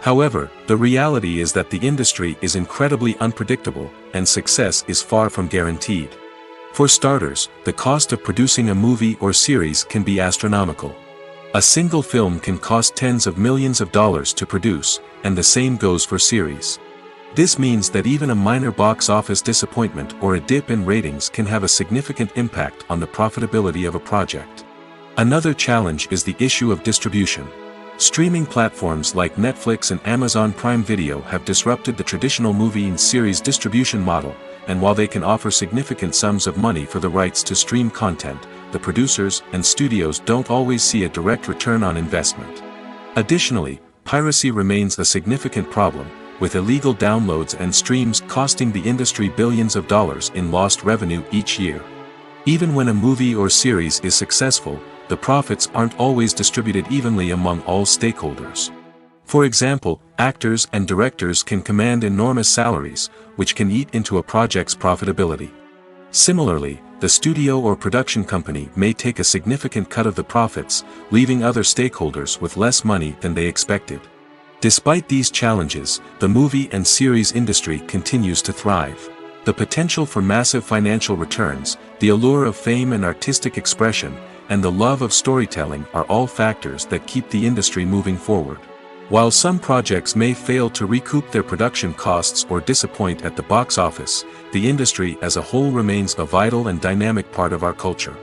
However, the reality is that the industry is incredibly unpredictable, and success is far from guaranteed. For starters, the cost of producing a movie or series can be astronomical. A single film can cost tens of millions of dollars to produce, and the same goes for series. This means that even a minor box office disappointment or a dip in ratings can have a significant impact on the profitability of a project. Another challenge is the issue of distribution. Streaming platforms like Netflix and Amazon Prime Video have disrupted the traditional movie and series distribution model, and while they can offer significant sums of money for the rights to stream content, the producers and studios don't always see a direct return on investment. Additionally, piracy remains a significant problem, with illegal downloads and streams costing the industry billions of dollars in lost revenue each year. Even when a movie or series is successful, the profits aren't always distributed evenly among all stakeholders. For example, actors and directors can command enormous salaries, which can eat into a project's profitability. Similarly, the studio or production company may take a significant cut of the profits, leaving other stakeholders with less money than they expected. Despite these challenges, the movie and series industry continues to thrive. The potential for massive financial returns, the allure of fame and artistic expression, and the love of storytelling are all factors that keep the industry moving forward. While some projects may fail to recoup their production costs or disappoint at the box office, the industry as a whole remains a vital and dynamic part of our culture.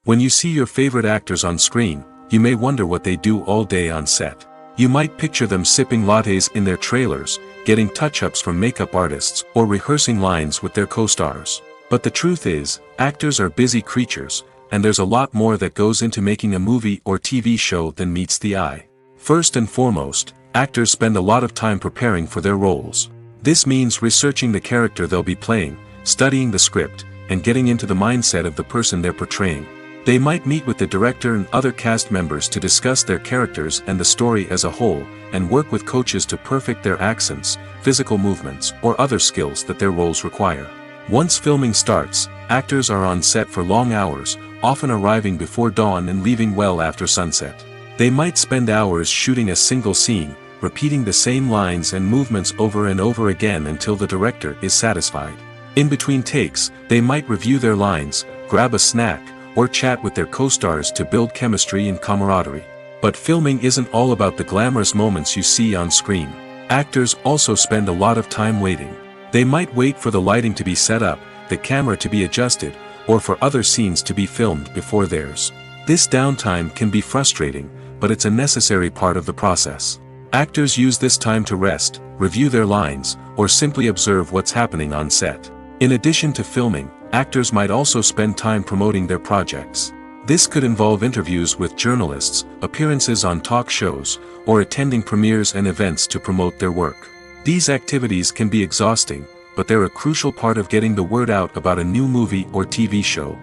When you see your favorite actors on screen, you may wonder what they do all day on set. You might picture them sipping lattes in their trailers, getting touch-ups from makeup artists, or rehearsing lines with their co-stars. But the truth is, actors are busy creatures, and there's a lot more that goes into making a movie or TV show than meets the eye. First and foremost, actors spend a lot of time preparing for their roles. This means researching the character they'll be playing, studying the script, and getting into the mindset of the person they're portraying. They might meet with the director and other cast members to discuss their characters and the story as a whole, and work with coaches to perfect their accents, physical movements, or other skills that their roles require. Once filming starts, actors are on set for long hours, often arriving before dawn and leaving well after sunset. They might spend hours shooting a single scene, repeating the same lines and movements over and over again until the director is satisfied. In between takes, they might review their lines, grab a snack, or chat with their co-stars to build chemistry and camaraderie. But filming isn't all about the glamorous moments you see on screen. Actors also spend a lot of time waiting. They might wait for the lighting to be set up, the camera to be adjusted, or for other scenes to be filmed before theirs. This downtime can be frustrating, but it's a necessary part of the process. Actors use this time to rest, review their lines, or simply observe what's happening on set. In addition to filming, actors might also spend time promoting their projects. This could involve interviews with journalists, appearances on talk shows, or attending premieres and events to promote their work. These activities can be exhausting, but they're a crucial part of getting the word out about a new movie or TV show.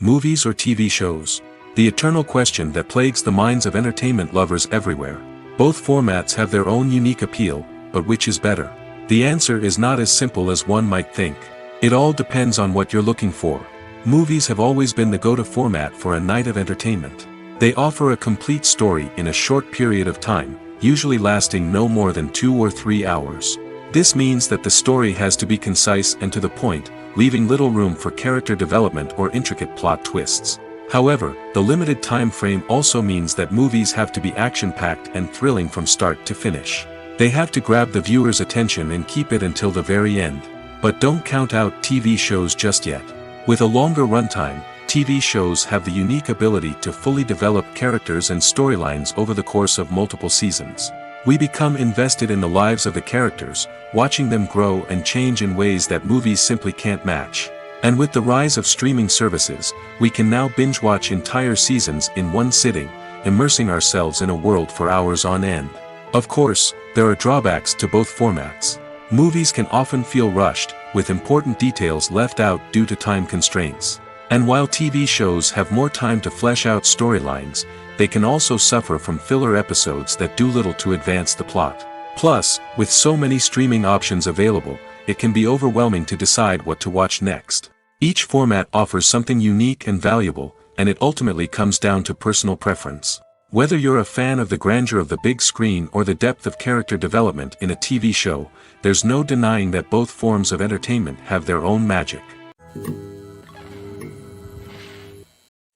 Movies or TV shows? The eternal question that plagues the minds of entertainment lovers everywhere. Both formats have their own unique appeal, but which is better? The answer is not as simple as one might think. It all depends on what you're looking for. Movies have always been the go-to format for a night of entertainment. They offer a complete story in a short period of time, usually lasting no more than 2 or 3 hours. This means that the story has to be concise and to the point, leaving little room for character development or intricate plot twists. However, the limited time frame also means that movies have to be action-packed and thrilling from start to finish. They have to grab the viewer's attention and keep it until the very end. But don't count out TV shows just yet. With a longer runtime, TV shows have the unique ability to fully develop characters and storylines over the course of multiple seasons. We become invested in the lives of the characters, watching them grow and change in ways that movies simply can't match. And with the rise of streaming services, we can now binge-watch entire seasons in one sitting, immersing ourselves in a world for hours on end. Of course, there are drawbacks to both formats. Movies can often feel rushed, with important details left out due to time constraints. And while TV shows have more time to flesh out storylines, they can also suffer from filler episodes that do little to advance the plot. Plus, with so many streaming options available, it can be overwhelming to decide what to watch next. Each format offers something unique and valuable, and it ultimately comes down to personal preference. Whether you're a fan of the grandeur of the big screen or the depth of character development in a TV show, there's no denying that both forms of entertainment have their own magic.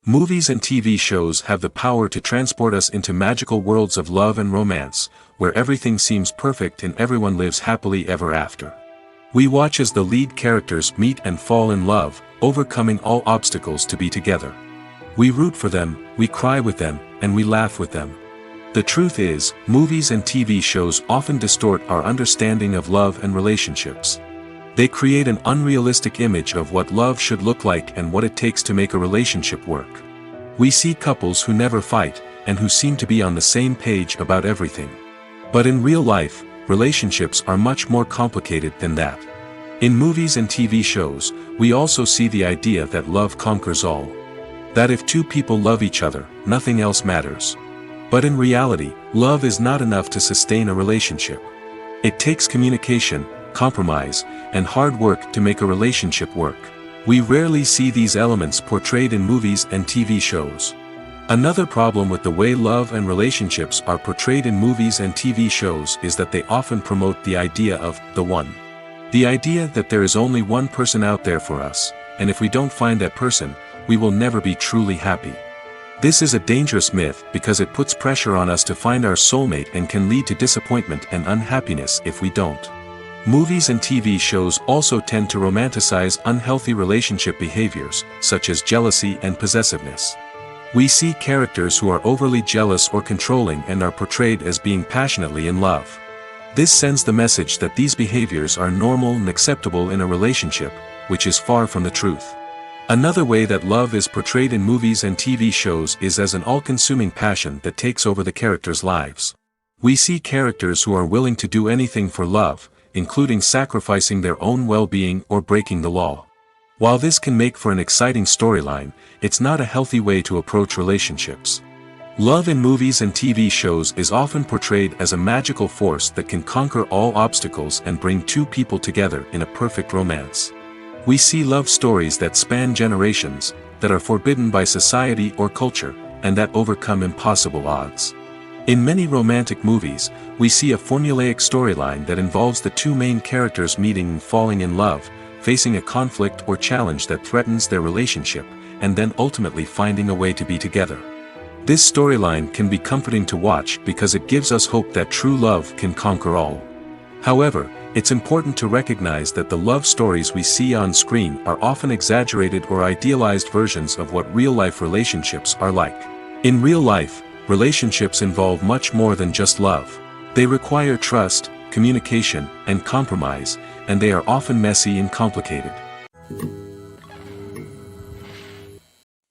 Movies and TV shows have the power to transport us into magical worlds of love and romance, where everything seems perfect and everyone lives happily ever after. We watch as the lead characters meet and fall in love, overcoming all obstacles to be together. We root for them, we cry with them, and we laugh with them. The truth is, movies and TV shows often distort our understanding of love and relationships. They create an unrealistic image of what love should look like and what it takes to make a relationship work. We see couples who never fight, and who seem to be on the same page about everything. But in real life, relationships are much more complicated than that. In movies and TV shows, we also see the idea that love conquers all. That if two people love each other, nothing else matters. But in reality, love is not enough to sustain a relationship. It takes communication, compromise, and hard work to make a relationship work. We rarely see these elements portrayed in movies and TV shows. Another problem with the way love and relationships are portrayed in movies and TV shows is that they often promote the idea of the one. The idea that there is only one person out there for us, and if we don't find that person, we will never be truly happy. This is a dangerous myth because it puts pressure on us to find our soulmate and can lead to disappointment and unhappiness if we don't. Movies and TV shows also tend to romanticize unhealthy relationship behaviors, such as jealousy and possessiveness. We see characters who are overly jealous or controlling and are portrayed as being passionately in love. This sends the message that these behaviors are normal and acceptable in a relationship, which is far from the truth. Another way that love is portrayed in movies and TV shows is as an all-consuming passion that takes over the characters' lives. We see characters who are willing to do anything for love, including sacrificing their own well-being or breaking the law. While this can make for an exciting storyline, it's not a healthy way to approach relationships. Love in movies and TV shows is often portrayed as a magical force that can conquer all obstacles and bring two people together in a perfect romance. We see love stories that span generations, that are forbidden by society or culture, and that overcome impossible odds. In many romantic movies, we see a formulaic storyline that involves the two main characters meeting and falling in love, facing a conflict or challenge that threatens their relationship, and then ultimately finding a way to be together. This storyline can be comforting to watch because it gives us hope that true love can conquer all. However, it's important to recognize that the love stories we see on screen are often exaggerated or idealized versions of what real-life relationships are like. In real life, relationships involve much more than just love. They require trust, communication, and compromise, and they are often messy and complicated.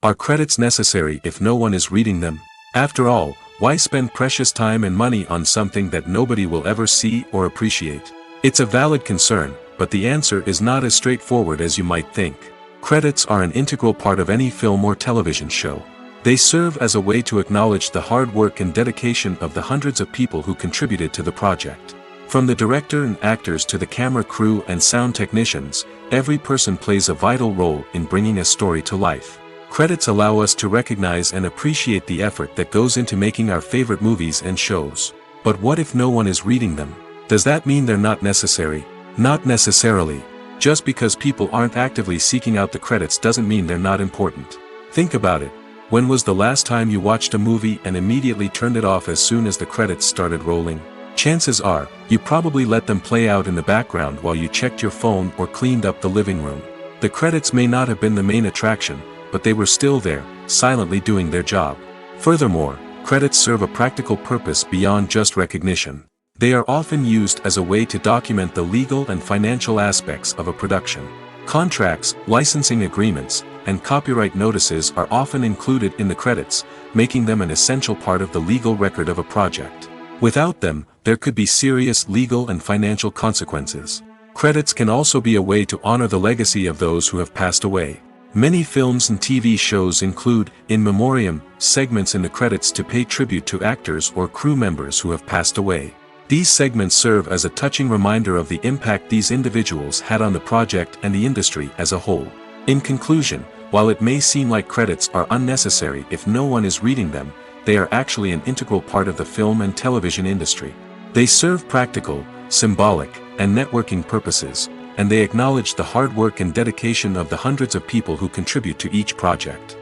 Are credits necessary if no one is reading them? After all, why spend precious time and money on something that nobody will ever see or appreciate? It's a valid concern, but the answer is not as straightforward as you might think. Credits are an integral part of any film or television show. They serve as a way to acknowledge the hard work and dedication of the hundreds of people who contributed to the project. From the director and actors to the camera crew and sound technicians, every person plays a vital role in bringing a story to life. Credits allow us to recognize and appreciate the effort that goes into making our favorite movies and shows. But what if no one is reading them? Does that mean they're not necessary? Not necessarily. Just because people aren't actively seeking out the credits doesn't mean they're not important. Think about it. When was the last time you watched a movie and immediately turned it off as soon as the credits started rolling? Chances are, you probably let them play out in the background while you checked your phone or cleaned up the living room. The credits may not have been the main attraction, but they were still there, silently doing their job. Furthermore, credits serve a practical purpose beyond just recognition. They are often used as a way to document the legal and financial aspects of a production. Contracts, licensing agreements, and copyright notices are often included in the credits, making them an essential part of the legal record of a project. Without them, there could be serious legal and financial consequences. Credits can also be a way to honor the legacy of those who have passed away. Many films and TV shows include, in memoriam, segments in the credits to pay tribute to actors or crew members who have passed away. These segments serve as a touching reminder of the impact these individuals had on the project and the industry as a whole. In conclusion, while it may seem like credits are unnecessary if no one is reading them, they are actually an integral part of the film and television industry. They serve practical, symbolic, and networking purposes, and they acknowledge the hard work and dedication of the hundreds of people who contribute to each project.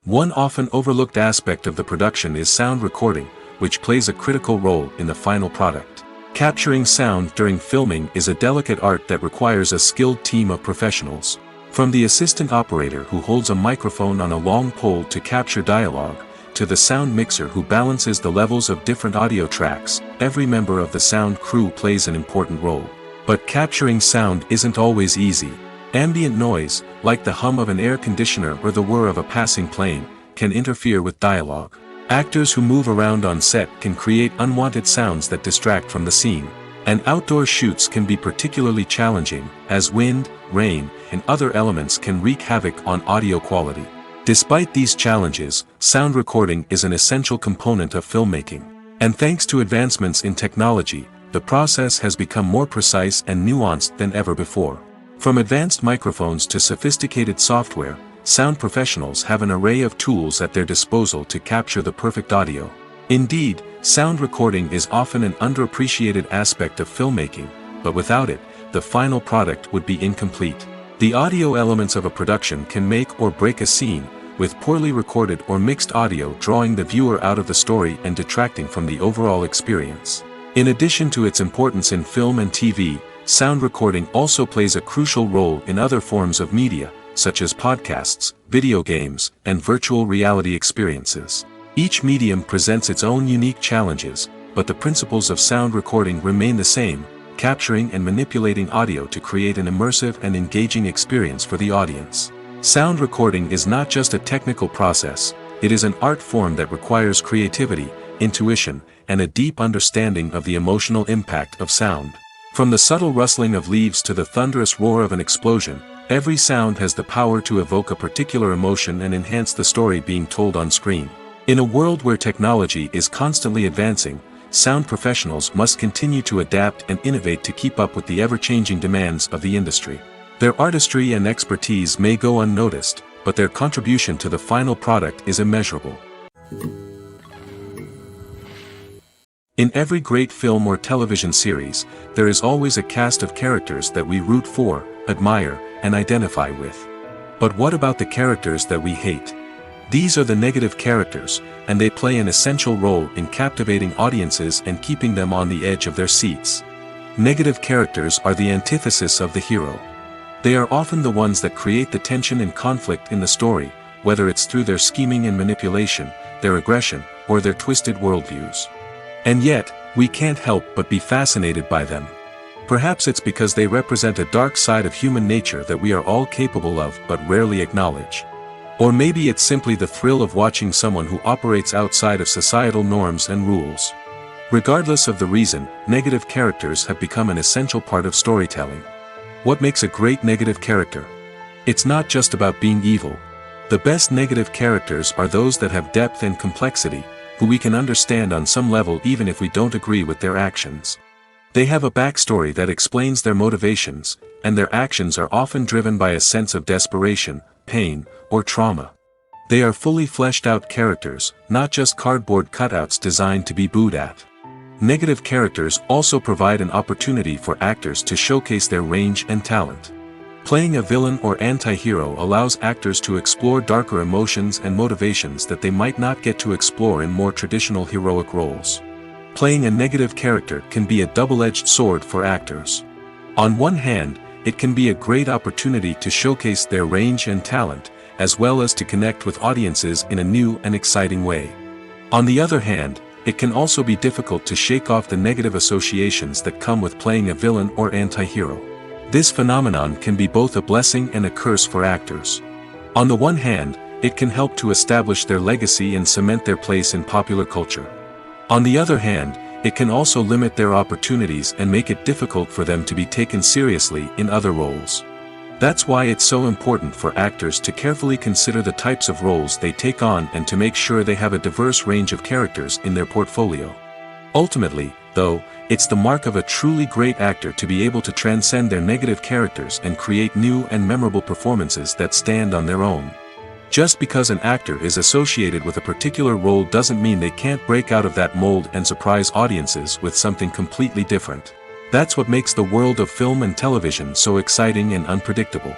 One often overlooked aspect of the production is sound recording, which plays a critical role in the final product. Capturing sound during filming is a delicate art that requires a skilled team of professionals. From the assistant operator who holds a microphone on a long pole to capture dialogue, to the sound mixer who balances the levels of different audio tracks, every member of the sound crew plays an important role. But capturing sound isn't always easy. Ambient noise, like the hum of an air conditioner or the whir of a passing plane, can interfere with dialogue. Actors who move around on set can create unwanted sounds that distract from the scene. And outdoor shoots can be particularly challenging, as wind, rain, and other elements can wreak havoc on audio quality. Despite these challenges, sound recording is an essential component of filmmaking. And thanks to advancements in technology, the process has become more precise and nuanced than ever before. From advanced microphones to sophisticated software, sound professionals have an array of tools at their disposal to capture the perfect audio. Indeed, sound recording is often an underappreciated aspect of filmmaking, but without it, the final product would be incomplete. The audio elements of a production can make or break a scene, with poorly recorded or mixed audio drawing the viewer out of the story and detracting from the overall experience. In addition to its importance in film and TV, sound recording also plays a crucial role in other forms of media, such as podcasts, video games, and virtual reality experiences. Each medium presents its own unique challenges, but the principles of sound recording remain the same, capturing and manipulating audio to create an immersive and engaging experience for the audience. Sound recording is not just a technical process, it is an art form that requires creativity, intuition, and a deep understanding of the emotional impact of sound. From the subtle rustling of leaves to the thunderous roar of an explosion, every sound has the power to evoke a particular emotion and enhance the story being told on screen. In a world where technology is constantly advancing, sound professionals must continue to adapt and innovate to keep up with the ever-changing demands of the industry. Their artistry and expertise may go unnoticed, but their contribution to the final product is immeasurable. In every great film or television series, there is always a cast of characters that we root for, admire, and identify with. But what about the characters that we hate? These are the negative characters, and they play an essential role in captivating audiences and keeping them on the edge of their seats. Negative characters are the antithesis of the hero. They are often the ones that create the tension and conflict in the story, whether it's through their scheming and manipulation, their aggression, or their twisted worldviews. And yet, we can't help but be fascinated by them. Perhaps it's because they represent a dark side of human nature that we are all capable of but rarely acknowledge. Or maybe it's simply the thrill of watching someone who operates outside of societal norms and rules. Regardless of the reason, negative characters have become an essential part of storytelling. What makes a great negative character? It's not just about being evil. The best negative characters are those that have depth and complexity, who we can understand on some level even if we don't agree with their actions. They have a backstory that explains their motivations, and their actions are often driven by a sense of desperation, pain, or trauma. They are fully fleshed out characters, not just cardboard cutouts designed to be booed at. Negative characters also provide an opportunity for actors to showcase their range and talent. Playing a villain or anti-hero allows actors to explore darker emotions and motivations that they might not get to explore in more traditional heroic roles. Playing a negative character can be a double-edged sword for actors. On one hand, it can be a great opportunity to showcase their range and talent, as well as to connect with audiences in a new and exciting way. On the other hand, it can also be difficult to shake off the negative associations that come with playing a villain or anti-hero. This phenomenon can be both a blessing and a curse for actors. On the one hand, it can help to establish their legacy and cement their place in popular culture. On the other hand, it can also limit their opportunities and make it difficult for them to be taken seriously in other roles. That's why it's so important for actors to carefully consider the types of roles they take on and to make sure they have a diverse range of characters in their portfolio. Ultimately, though, it's the mark of a truly great actor to be able to transcend their negative characters and create new and memorable performances that stand on their own. Just because an actor is associated with a particular role doesn't mean they can't break out of that mold and surprise audiences with something completely different. That's what makes the world of film and television so exciting and unpredictable.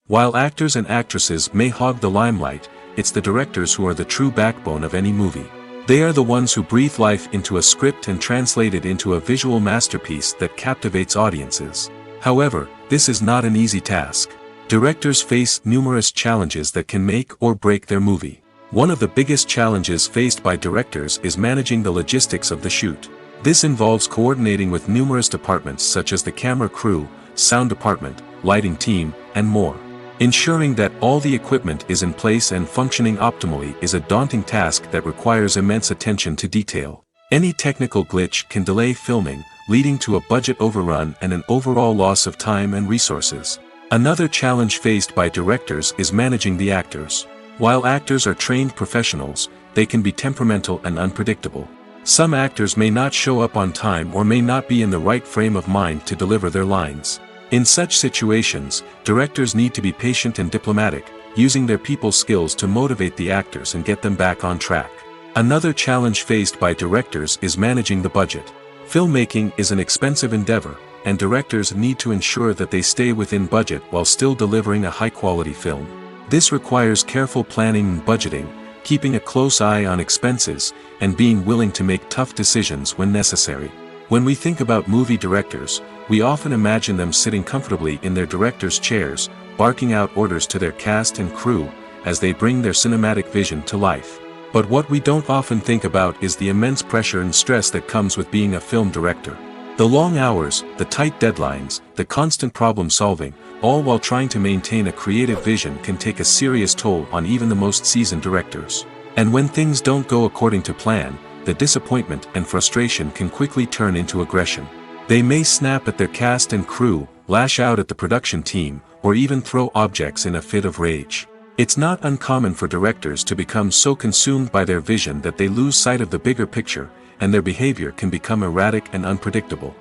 While actors and actresses may hog the limelight, it's the directors who are the true backbone of any movie. They are the ones who breathe life into a script and translate it into a visual masterpiece that captivates audiences. However, this is not an easy task. Directors face numerous challenges that can make or break their movie. One of the biggest challenges faced by directors is managing the logistics of the shoot. This involves coordinating with numerous departments such as the camera crew, sound department, lighting team, and more. Ensuring that all the equipment is in place and functioning optimally is a daunting task that requires immense attention to detail. Any technical glitch can delay filming, leading to a budget overrun and an overall loss of time and resources. Another challenge faced by directors is managing the actors. While actors are trained professionals, they can be temperamental and unpredictable. Some actors may not show up on time or may not be in the right frame of mind to deliver their lines. In such situations, directors need to be patient and diplomatic, using their people skills to motivate the actors and get them back on track. Another challenge faced by directors is managing the budget. Filmmaking is an expensive endeavor, and directors need to ensure that they stay within budget while still delivering a high-quality film. This requires careful planning and budgeting, keeping a close eye on expenses, and being willing to make tough decisions when necessary. When we think about movie directors, we often imagine them sitting comfortably in their director's chairs, barking out orders to their cast and crew, as they bring their cinematic vision to life. But what we don't often think about is the immense pressure and stress that comes with being a film director. The long hours, the tight deadlines, the constant problem solving, all while trying to maintain a creative vision can take a serious toll on even the most seasoned directors. And when things don't go according to plan, the disappointment and frustration can quickly turn into aggression. They may snap at their cast and crew, lash out at the production team, or even throw objects in a fit of rage. It's not uncommon for directors to become so consumed by their vision that they lose sight of the bigger picture, and their behavior can become erratic and unpredictable.